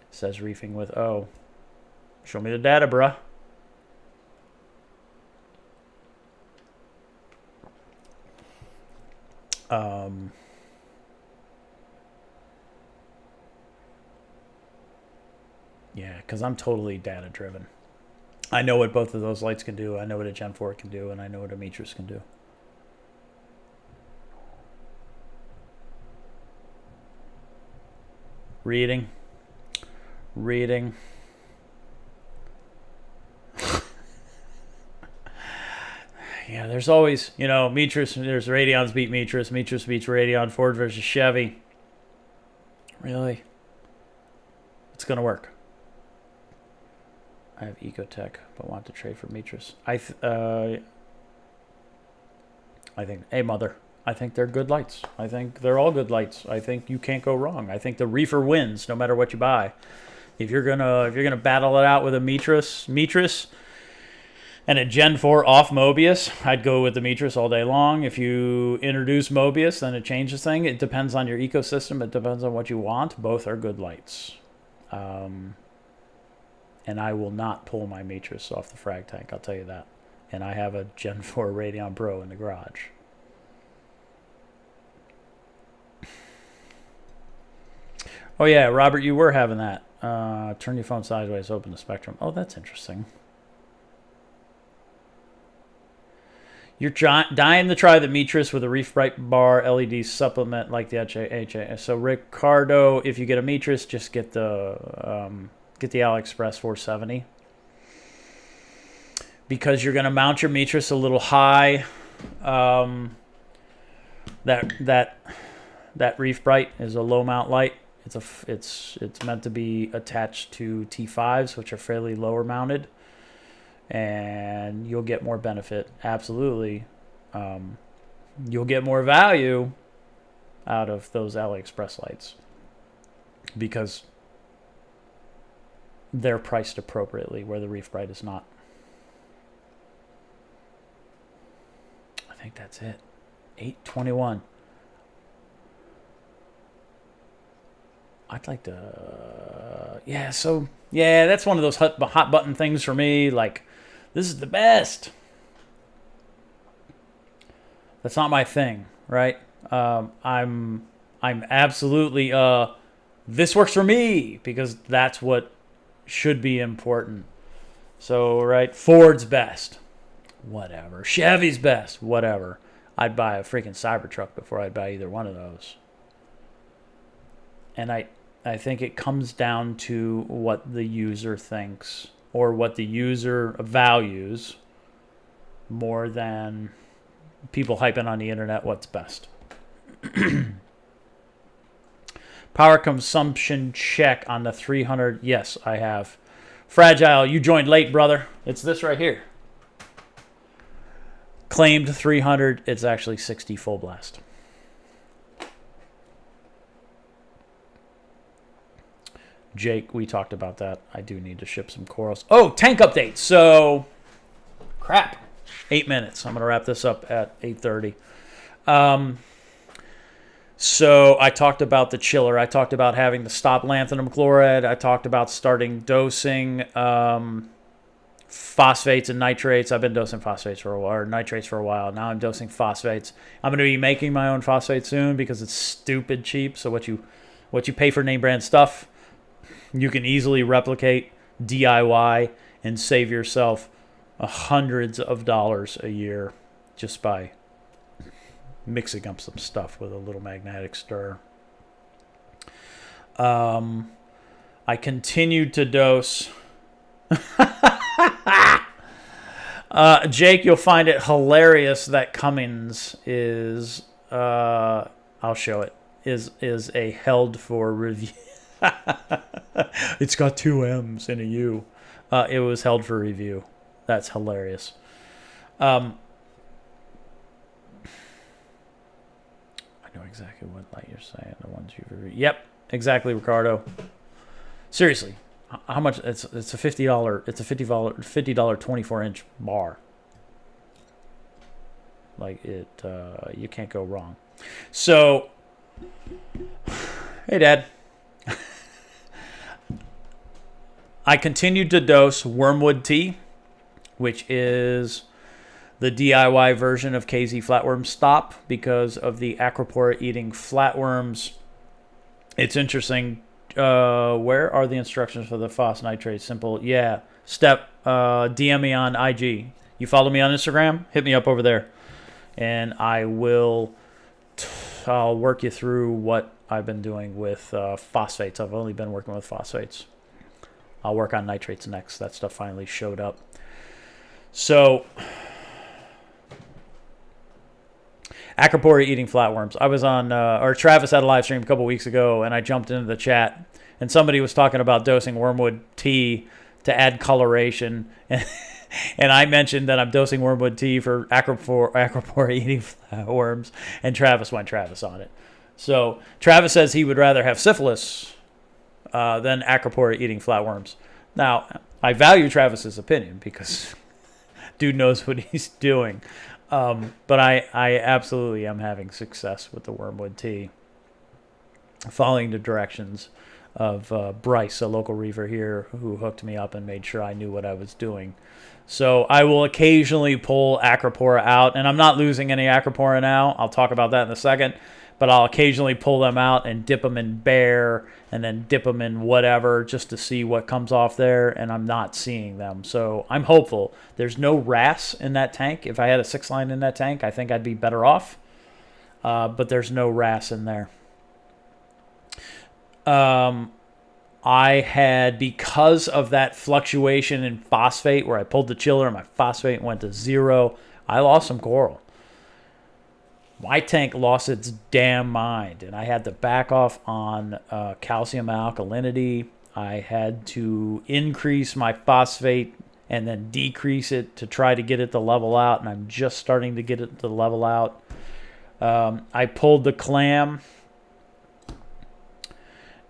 Says Reefing with O. Show me the data, bruh. Yeah, because I'm totally data driven. I know what both of those lights can do. I know what a Gen 4 can do, and I know what a Mitris can do. Reading. Yeah, there's always, Mitris, there's Radions beat Mitris beats Radion, Ford versus Chevy. Really? It's going to work. I have Ecotech, but want to trade for Mitris. I think, hey, mother, I think they're good lights. I think they're all good lights. I think you can't go wrong. I think the Reefer wins no matter what you buy. If you're gonna battle it out with a Mitris, and a Gen 4 off Mobius, I'd go with the Mitris all day long. If you introduce Mobius, then it changes things. It depends on your ecosystem. It depends on what you want. Both are good lights. And I will not pull my Mitris off the frag tank, I'll tell you that. And I have a Gen 4 Radeon Pro in the garage. Oh yeah, Robert, you were having that. Turn your phone sideways, open the spectrum. Oh, that's interesting. You're dying to try the Mitris with a Reef Bright bar LED supplement like the HA. So Ricardo, if you get a Mitris, just get the AliExpress 470 because you're going to mount your Mitris a little high. That Reef Bright is a low mount light. It's meant to be attached to T5s, which are fairly lower mounted. And you'll get more benefit. Absolutely. You'll get more value out of those AliExpress lights because they're priced appropriately where the Reef Bright is not. I think that's it. 821. I'd like to... yeah, that's one of those hot button things for me. Like, this is the best. That's not my thing, right? I'm absolutely this works for me because that's what should be important. So, right, Ford's best, whatever. Chevy's best, whatever. I'd buy a freaking Cybertruck before I'd buy either one of those. And I think it comes down to what the user thinks or what the user values more than people hyping on the internet what's best. Power consumption check on the 300. Yes, I have. Fragile, you joined late, brother. It's this right here. Claimed 300. It's actually 60 full blast. Jake, we talked about that. I do need to ship some corals. Oh, tank update. So, crap. 8 minutes. I'm going to wrap this up at 8:30. So, I talked about the chiller. I talked about having to stop lanthanum chloride. I talked about starting dosing phosphates and nitrates. I've been dosing phosphates for a while, or nitrates for a while. Now I'm dosing phosphates. I'm going to be making my own phosphate soon because it's stupid cheap. So, what you pay for name brand stuff, you can easily replicate DIY and save yourself hundreds of dollars a year just by mixing up some stuff with a little magnetic stir. I continued to dose. Jake, you'll find it hilarious that Cummins is, I'll show it, is a held for review. It's got 2 M's and a U. It was held for review. That's hilarious. I know exactly what light you're saying. The ones you've reviewed. Yep, exactly, Ricardo. Seriously, how much? It's a $50. It's a $50 24-inch bar. Like it, you can't go wrong. So, hey, Dad. I continued to dose Wormwood Tea, which is the DIY version of KZ Flatworm Stop because of the Acropora eating flatworms. It's interesting. Where are the instructions for the phos nitrate? Simple. Yeah. Step. DM me on IG. You follow me on Instagram? Hit me up over there. And I will... I'll work you through what I've been doing with phosphates. I've only been working with phosphates. I'll work on nitrates next. That stuff finally showed up. So, Acropora eating flatworms. I was on, or Travis had a live stream a couple weeks ago, and I jumped into the chat, and somebody was talking about dosing wormwood tea to add coloration, and I mentioned that I'm dosing wormwood tea for Acropora eating flatworms, and Travis went Travis on it. So, Travis says he would rather have syphilis than acropora eating flatworms. Now, I value Travis's opinion because dude knows what he's doing. But I absolutely am having success with the wormwood tea, following the directions of Bryce, a local reefer here, who hooked me up and made sure I knew what I was doing. So I will occasionally pull acropora out, and I'm not losing any acropora now. I'll talk about that in a second. But I'll occasionally pull them out and dip them in bear and then dip them in whatever just to see what comes off there, and I'm not seeing them. So I'm hopeful. There's no wrasse in that tank. If I had a 6-line in that tank, I think I'd be better off. But there's no wrasse in there. I had, because of that fluctuation in phosphate where I pulled the chiller and my phosphate went to 0, I lost some coral. My tank lost its damn mind, and I had to back off on calcium alkalinity. I had to increase my phosphate and then decrease it to try to get it to level out, and I'm just starting to get it to level out. I pulled the clam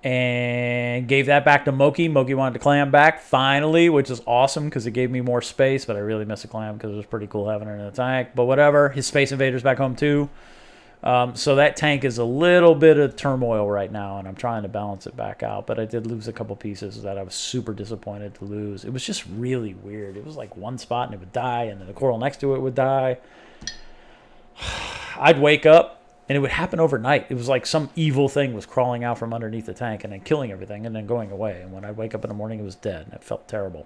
and gave that back to Moki. Moki wanted the clam back, finally, which is awesome because it gave me more space, but I really miss the clam because it was pretty cool having it in the tank. But whatever, his Space Invader's back home too. So that tank is a little bit of turmoil right now, and I'm trying to balance it back out. But I did lose a couple pieces that I was super disappointed to lose. It was just really weird. It was like one spot and it would die, and then the coral next to it would die. I'd wake up, and it would happen overnight. It was like some evil thing was crawling out from underneath the tank and then killing everything and then going away. And when I'd wake up in the morning, it was dead. And it felt terrible.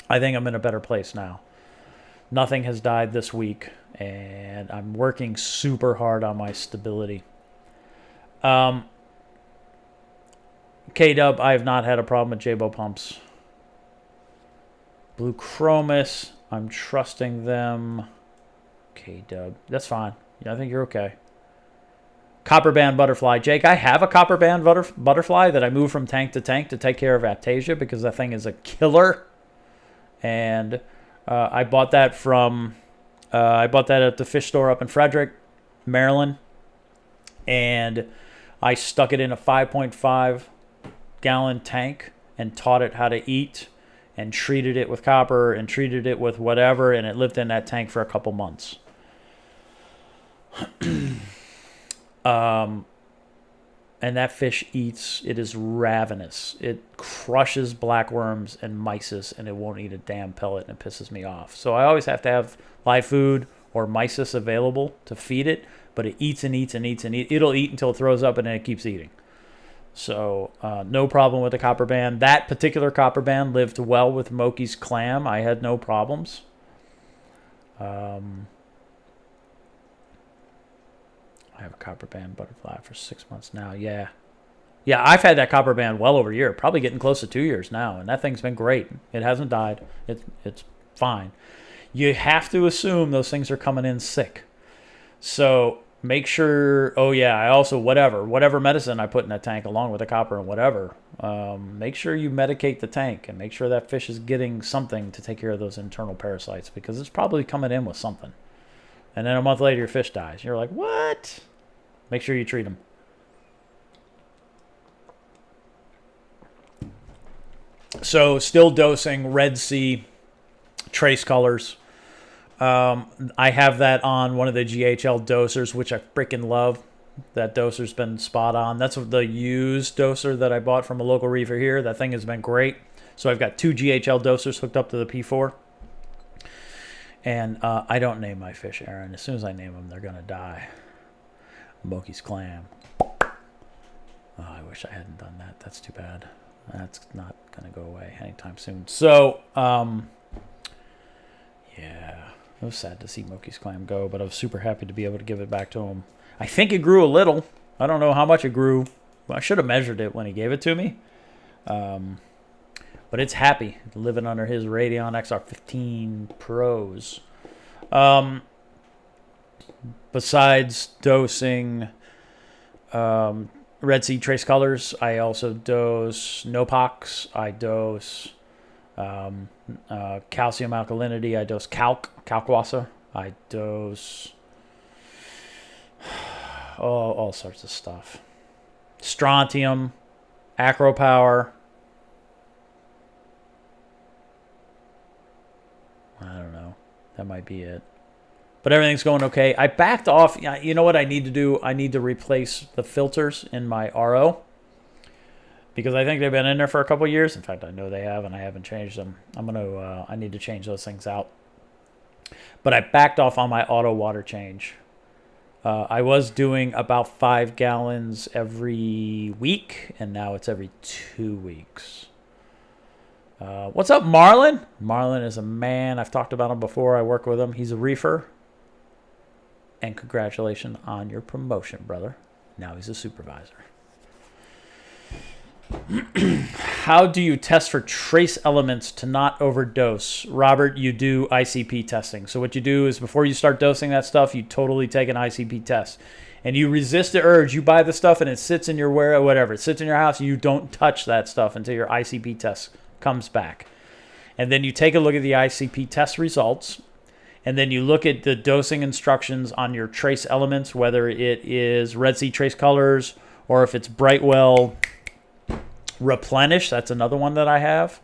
I think I'm in a better place now. Nothing has died this week, and I'm working super hard on my stability. K-Dub, I have not had a problem with J-Bo pumps. Blue Chromis, I'm trusting them. K-Dub, that's fine. Yeah, I think you're okay. Copper band butterfly. Jake, I have a copper band butterfly that I move from tank to take care of aptasia because that thing is a killer. And I bought that from at the fish store up in Frederick, Maryland. And I stuck it in a 5.5 gallon tank and taught it how to eat and treated it with copper and treated it with whatever, and it lived in that tank for a couple months. And that fish eats. It is ravenous. It crushes blackworms and mysis, and it won't eat a damn pellet, and it pisses me off. So I always have to have live food or mysis available to feed it, but it eats and eats and eats and eats. It'll eat until it throws up, and then it keeps eating. So no problem with the copper band. That particular copper band lived well with Moki's clam. I had no problems. I have a copper band butterfly for 6 months now. Yeah, I've had that copper band well over a year, probably getting close to 2 years now, and that thing's been great. It hasn't died. It's fine. You have to assume those things are coming in sick. So make sure, I also, whatever medicine I put in that tank along with the copper and whatever, make sure you medicate the tank and make sure that fish is getting something to take care of those internal parasites because it's probably coming in with something. And then a month later, your fish dies. You're like, what? Make sure you treat them. So still dosing Red Sea trace colors. I have that on one of the GHL dosers, which I freaking love. That doser's been spot on. That's the used doser that I bought from a local reefer here. That thing has been great. So I've got 2 GHL dosers hooked up to the P4. And I don't name my fish Aaron. As soon as I name them, they're going to die. Moki's clam. Oh, I wish I hadn't done that. That's too bad. That's not going to go away anytime soon. So, yeah. It was sad to see Moki's clam go, but I was super happy to be able to give it back to him. I think it grew a little. I don't know how much it grew. Well, I should have measured it when he gave it to me. But it's happy living under his Radeon XR15 Pros. Besides dosing Red Sea Trace Colors, I also dose Nopox. I dose calcium alkalinity. I dose Calquasa. I dose all sorts of stuff. Strontium, Acro Power. I don't know. That might be it. But everything's going okay. I backed off. You know what I need to do? I need to replace the filters in my RO. Because I think they've been in there for a couple of years. In fact, I know they have, and I haven't changed them. I need to change those things out. But I backed off on my auto water change. I was doing about 5 gallons every week, and now it's every 2 weeks. What's up, Marlon? Marlon is a man. I've talked about him before. I work with him. He's a reefer. And congratulations on your promotion, brother. Now he's a supervisor. How do you test for trace elements to not overdose? Robert, you do ICP testing. So what you do is before you start dosing that stuff, you totally take an ICP test. And you resist the urge. You buy the stuff and it sits in your whatever. It sits in your house. You don't touch that stuff until your ICP test comes back. And then you take a look at the ICP test results. And then you look at the dosing instructions on your trace elements, whether it is Red Sea Trace Colors or if it's Brightwell Replenish. That's another one that I have.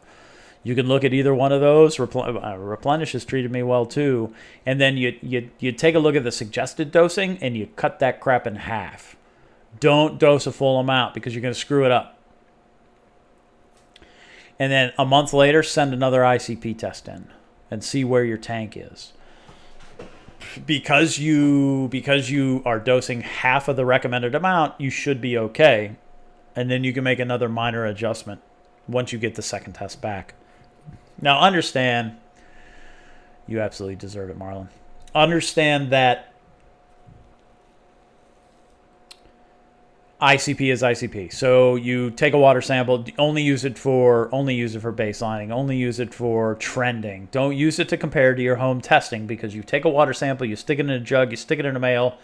You can look at either one of those. Replenish has treated me well too. And then you take a look at the suggested dosing and you cut that crap in half. Don't dose a full amount because you're going to screw it up. And then a month later, send another ICP test in and see where your tank is. Because you are dosing half of the recommended amount, you should be okay. And then you can make another minor adjustment once you get the second test back. Now, understand, you absolutely deserve it, Marlon. Understand that ICP is ICP. So you take a water sample, only use it for baselining, only use it for trending. Don't use it to compare to your home testing because you take a water sample, you stick it in a jug, you stick it in a mail,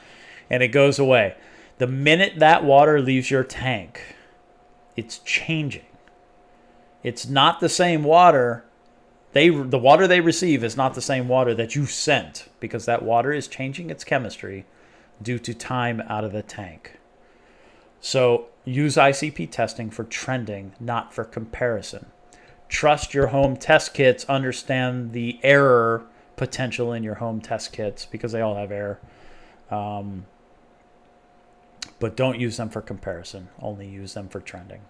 and it goes away. The minute that water leaves your tank, it's changing. It's not the same water. The water they receive is not the same water that you sent because that water is changing its chemistry due to time out of the tank. So use ICP testing for trending, not for comparison. Trust your home test kits. Understand the error potential in your home test kits because they all have error. But don't use them for comparison. Only use them for trending.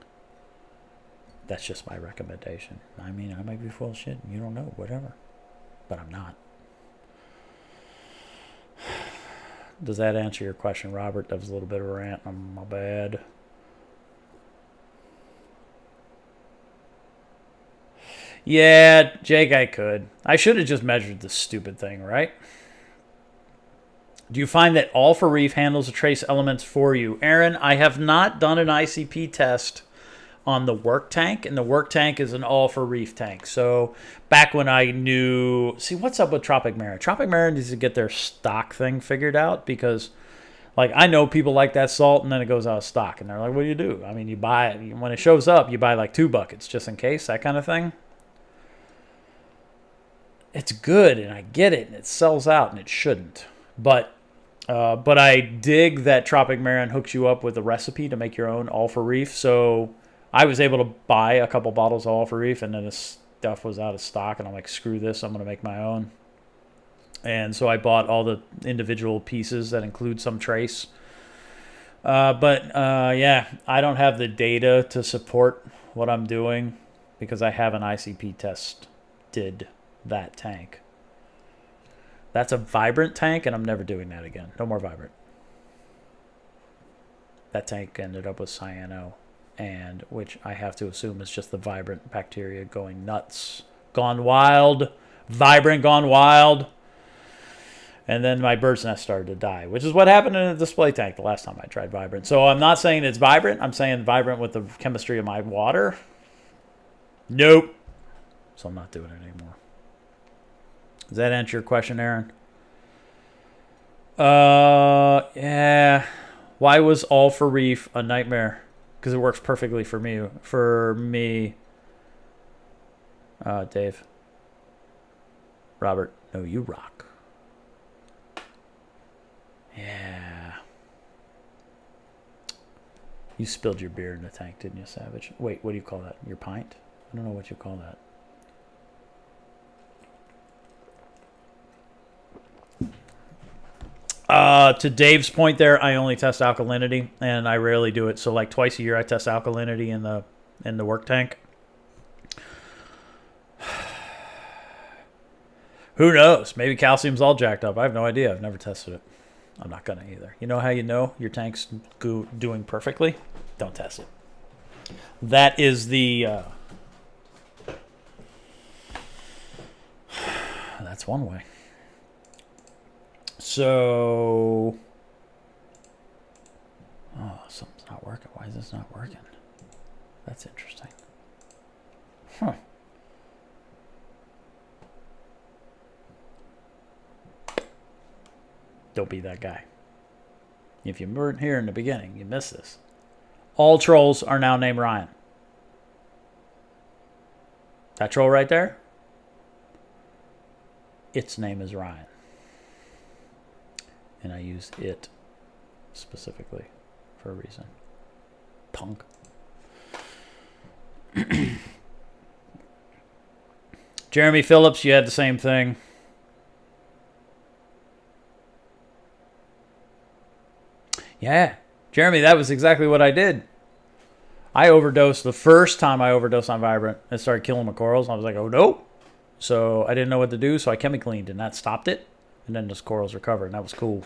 That's just my recommendation. I mean, I might be full of shit. You don't know, whatever. But I'm not. Does that answer your question, Robert? That was a little bit of a rant. My bad. Yeah, Jake, I could. I should have just measured this stupid thing, right? Do you find that All for Reef handles the trace elements for you? Aaron, I have not done an ICP test on the work tank, and the work tank is an All for Reef tank. So back when I knew... See, what's up with Tropic Marin? Tropic Marin needs to get their stock thing figured out because, like, I know people like that salt, and then it goes out of stock. And they're like, what do you do? I mean, you buy it. When it shows up, you buy, like, 2 buckets just in case, that kind of thing. It's good, and I get it, and it sells out, and it shouldn't. But I dig that Tropic Marin hooks you up with a recipe to make your own All for Reef. So I was able to buy a couple bottles of All for Reef, and then the stuff was out of stock, and I'm like, screw this, I'm going to make my own. And so I bought all the individual pieces that include some trace. Yeah, I don't have the data to support what I'm doing because I have an ICP test did that tank. That's a Vibrant tank, and I'm never doing that again. No more Vibrant. That tank ended up with cyano, and which I have to assume is just the Vibrant bacteria going nuts. Gone wild. Vibrant gone wild. And then my bird's nest started to die, which is what happened in the display tank the last time I tried Vibrant. So I'm not saying it's Vibrant. I'm saying Vibrant with the chemistry of my water. Nope. So I'm not doing it anymore. Does that answer your question, Aaron? Yeah. Why was All for Reef a nightmare? Because it works perfectly for me. Dave. Robert. No, you rock. You spilled your beer in the tank, didn't you, Savage? Wait, what do you call that? Your pint? I don't know what you call that. To Dave's point there, I only test alkalinity, and I rarely do it. So like twice a year, I test alkalinity in the work tank. Who knows? Maybe calcium's all jacked up. I have no idea. I've never tested it. I'm not gonna either. You know how you know your tank's doing perfectly? Don't test it. That is the. That's one way. So. Oh, something's not working. Why is this not working? That's interesting. Huh. Don't be that guy. If you weren't here in the beginning, you missed this. All trolls are now named Ryan. That troll right there, its name is Ryan. And I use it specifically for a reason. Punk. Jeremy Phillips, you had the same thing. Yeah, Jeremy, that was exactly what I did. I overdosed the first time I overdosed on Vibrant. It started killing my corals. I was like, oh no. So I didn't know what to do, so I chemi-cleaned, and that stopped it. And then those corals recovered, and that was cool.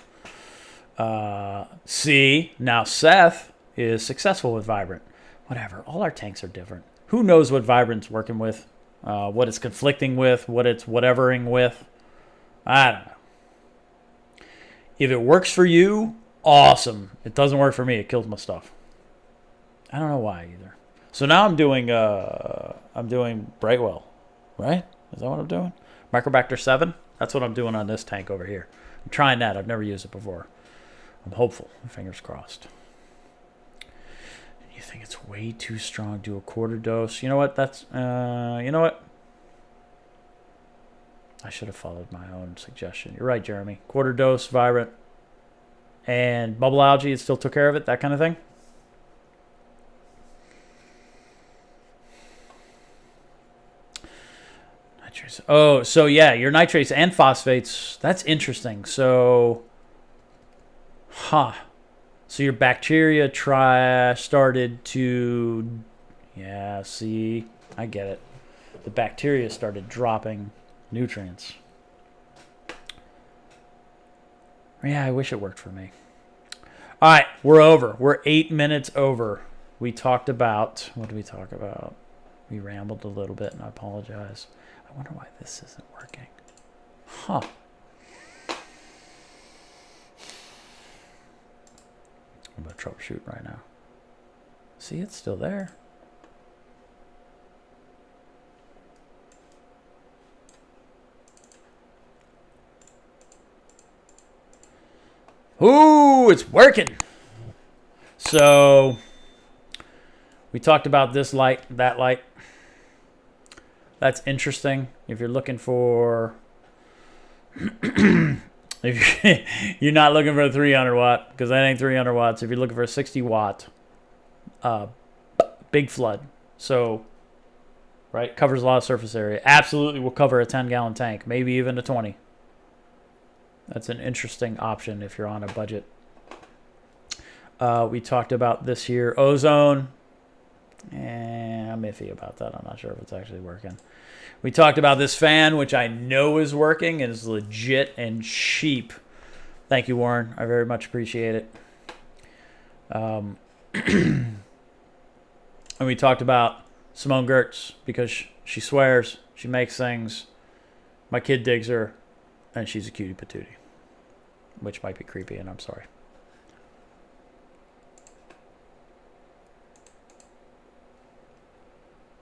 See, now Seth is successful with Vibrant. Whatever, all our tanks are different. Who knows what Vibrant's working with, what it's conflicting with, what it's whatevering with. I don't know. If it works for you, awesome. It doesn't work for me. It kills my stuff. I don't know why either. So now I'm doing Brightwell, right? Is that what I'm doing? Microbacter 7. That's what I'm doing on this tank over here. I'm trying that. I've never used it before. I'm hopeful. Fingers crossed. You think it's way too strong? Do a quarter dose. You know what? That's you know what? I should have followed my own suggestion. You're right, Jeremy. Quarter dose, Vibrant. And bubble algae, it still took care of it, that kind of thing. Nitrates. Oh, so yeah, your nitrates and phosphates, that's interesting. So, so your bacteria started to, yeah, see, I get it. The bacteria started dropping nutrients. Yeah, I wish it worked for me. All right, we're over. We're 8 minutes over. We talked about, what did we talk about? We rambled a little bit, and I apologize. I wonder why this isn't working. Huh. I'm going to troubleshoot right now. See, it's still there. Ooh, it's working. So we talked about this light, that light. That's interesting. If you're looking for, if you're not looking for a 300 watt, because that ain't 300 watts. If you're looking for a 60 watt, big flood. So, right, covers a lot of surface area. Absolutely will cover a 10-gallon tank, maybe even a 20. That's an interesting option if you're on a budget. We talked about this here. Ozone. I'm iffy about that. I'm not sure if it's actually working. We talked about this fan, which I know is working and is legit and cheap. Thank you, Warren. I very much appreciate it. And we talked about Simone Gertz because she swears, she makes things. My kid digs her. And she's a cutie patootie, which might be creepy, and I'm sorry.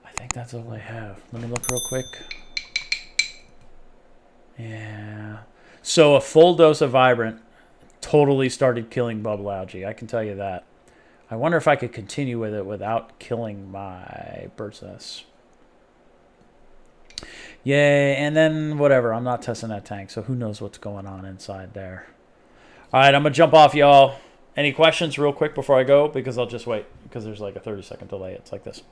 I think that's all I have. Let me look real quick. Yeah. So a full dose of Vibrant totally started killing bubble algae. I can tell you that. I wonder if I could continue with it without killing my bird's nest. Yay, and then whatever. I'm not testing that tank, so who knows what's going on inside there. All right, I'm going to jump off, y'all. Any questions real quick before I go? Because I'll just wait because there's like a 30-second delay. It's like this.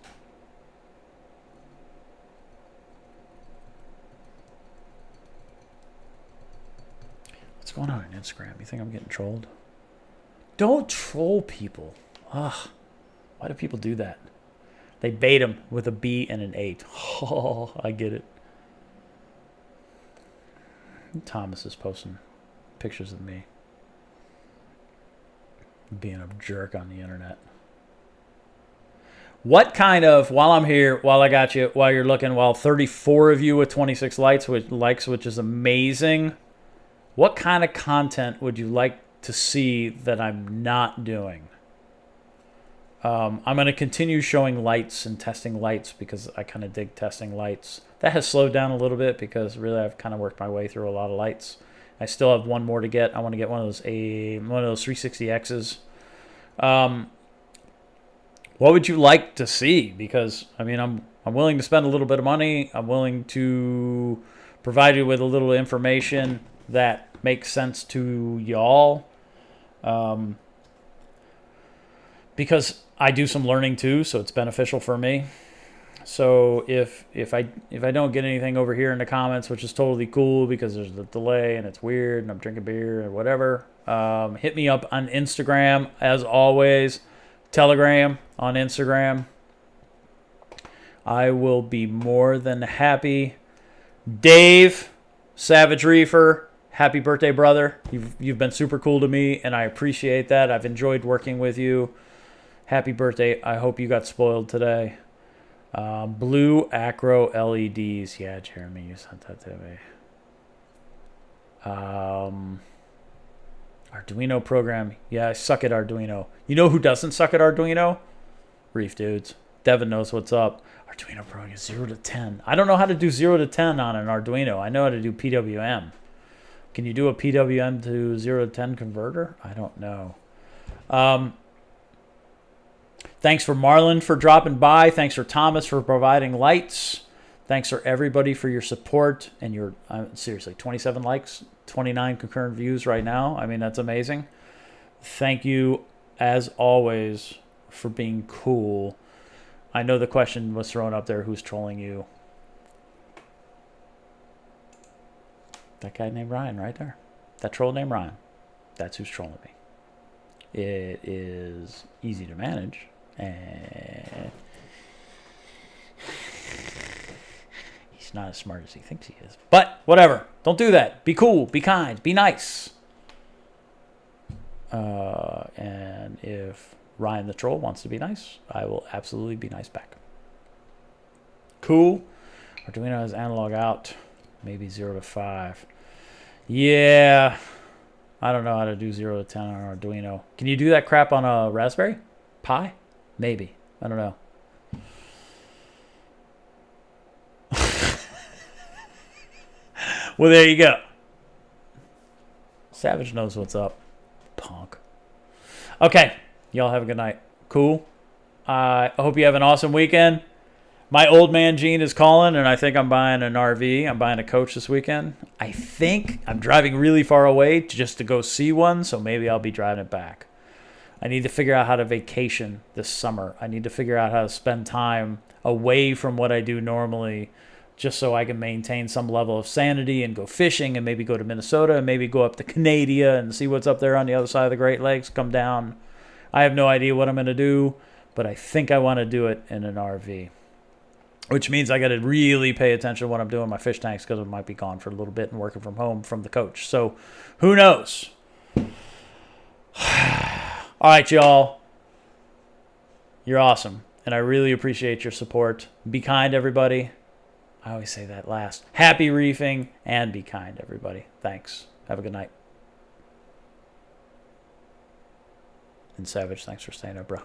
What's going on Instagram? You think I'm getting trolled? Don't troll people. Ugh. Why do people do that? They bait them with a B and an 8. Oh, I get it. Thomas is posting pictures of me being a jerk on the internet. What kind of, while I'm here, while I got you, while you're looking, while 34 of you with 26 likes, which is amazing, what kind of content would you like to see that I'm not doing? I'm going to continue showing lights and testing lights because I kind of dig testing lights. That has slowed down a little bit because really I've kind of worked my way through a lot of lights. I still have one more to get. I want to get one of those 360Xs. What would you like to see? Because I mean, I'm willing to spend a little bit of money. I'm willing to provide you with a little information that makes sense to y'all. Because I do some learning too, so it's beneficial for me. So if I don't get anything over here in the comments, which is totally cool because there's a delay and it's weird and I'm drinking beer or whatever, hit me up on Instagram as always. Telegram on Instagram. I will be more than happy. Dave, Savage Reefer, happy birthday, brother. You've been super cool to me, and I appreciate that. I've enjoyed working with you. Happy birthday. I hope you got spoiled today. Blue Acro LEDs. Yeah, Jeremy, you sent that to me. Arduino program. Yeah, I suck at Arduino. You know who doesn't suck at Arduino? Reef dudes. Devin knows what's up. Arduino program is 0 to 10. I don't know how to do 0 to 10 on an Arduino. I know how to do PWM. Can you do a PWM to 0 to 10 converter? I don't know. Thanks for Marlon for dropping by. Thanks for Thomas for providing lights. Thanks for everybody for your support and your seriously 27 likes, 29 concurrent views right now. I mean, that's amazing. Thank you as always for being cool. I know the question was thrown up there, who's trolling you? That guy named Ryan right there. That troll named Ryan. That's who's trolling me. It is easy to manage. And he's not as smart as he thinks he is. But whatever. Don't do that. Be cool. Be kind. Be nice. And if Ryan the troll wants to be nice, I will absolutely be nice back. Cool. Arduino has analog out. Maybe 0 to 5. Yeah. I don't know how to do 0 to 10 on Arduino. Can you do that crap on a Raspberry Pi? Maybe. I don't know. Well, there you go. Savage knows what's up. Punk. Okay. Y'all have a good night. Cool. I hope you have an awesome weekend. My old man Gene is calling, and I think I'm buying an RV. I'm buying a coach this weekend. I think I'm driving really far away just to go see one, so maybe I'll be driving it back. I need to figure out how to vacation this summer. I need to figure out how to spend time away from what I do normally just so I can maintain some level of sanity and go fishing and maybe go to Minnesota and maybe go up to Canada and see what's up there on the other side of the Great Lakes, come down. I have no idea what I'm going to do, but I think I want to do it in an RV, which means I got to really pay attention to what I'm doing with my fish tanks because I might be gone for a little bit and working from home from the coach. So who knows? All right, y'all. You're awesome, and I really appreciate your support. Be kind, everybody. I always say that last. Happy reefing, and be kind, everybody. Thanks. Have a good night. And Savage, thanks for staying up, bro.